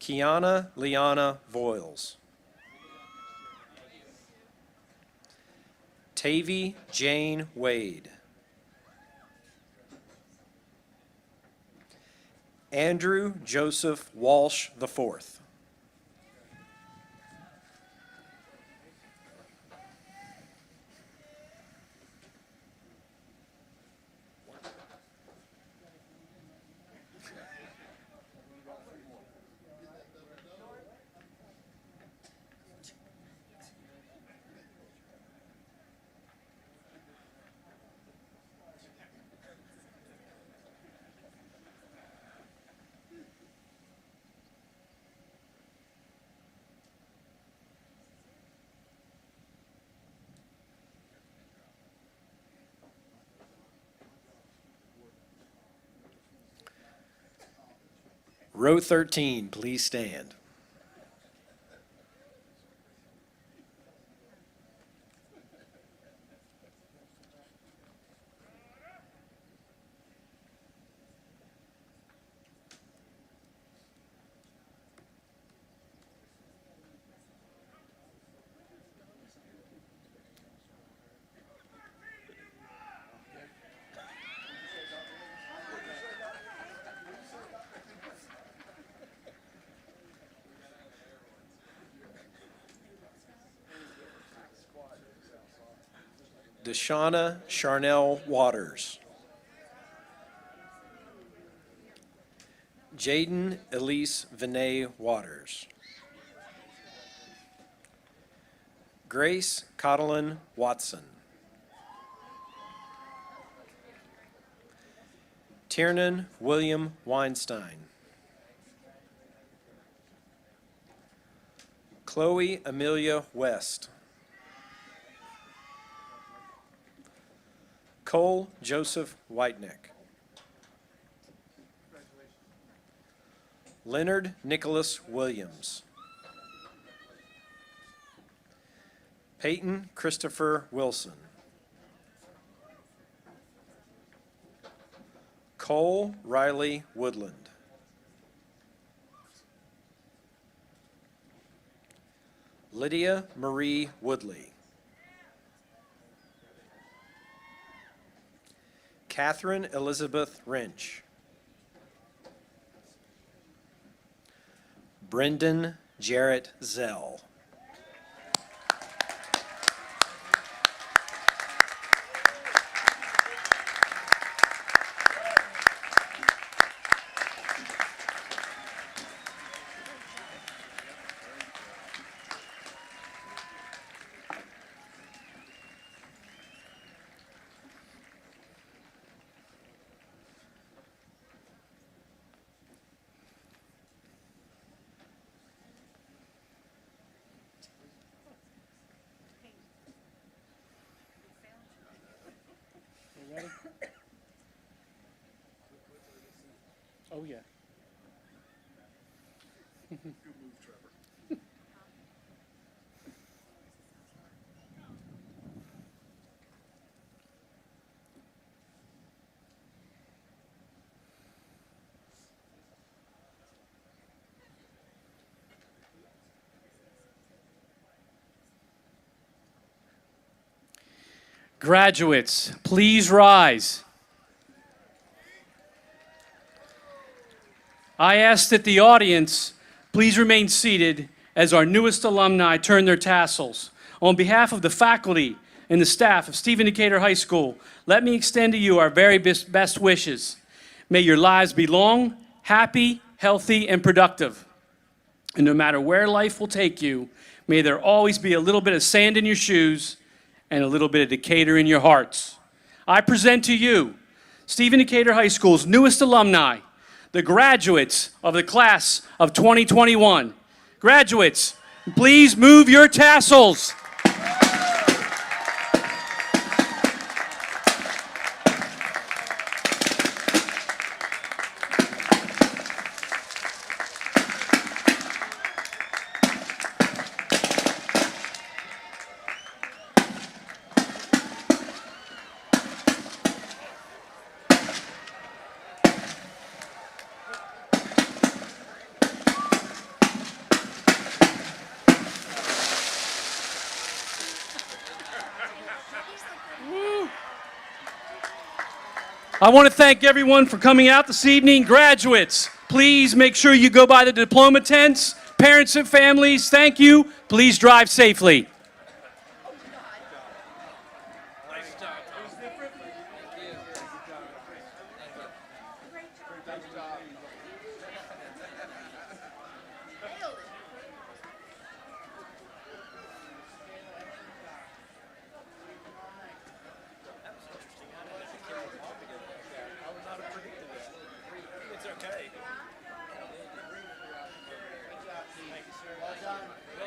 Kiana Liana Voiles. Tavy Jane Wade. Andrew Joseph Walsh IV. Row 13, please stand. Deshauna Charnel Waters. Jaden Elise Vinay Waters. Grace Codelin Watson. Tiernan William Weinstein. Chloe Amelia West. Cole Joseph Whiteneck. Leonard Nicholas Williams. Peyton Christopher Wilson. Cole Riley Woodland. Lydia Marie Woodley. Catherine Elizabeth Wrench. Brendan Jarrett Zell. Ready? Oh, yeah. Graduates, please rise. I ask that the audience please remain seated as our newest alumni turn their tassels. On behalf of the faculty and the staff of Stephen Decatur High School, let me extend to you our very best wishes. May your lives be long, happy, healthy, and productive. And no matter where life will take you, may there always be a little bit of sand in your shoes and a little bit of Decatur in your hearts. I present to you Stephen Decatur High School's newest alumni, the graduates of the class of 2021. Graduates, please move your tassels. I want to thank everyone for coming out this evening. Graduates, please make sure you go by the diploma tents. Parents and families, thank you. Please drive safely.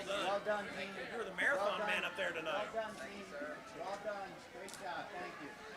Well done, team. You were the marathon man up there tonight. Well done, team. Well done. Great job. Thank you.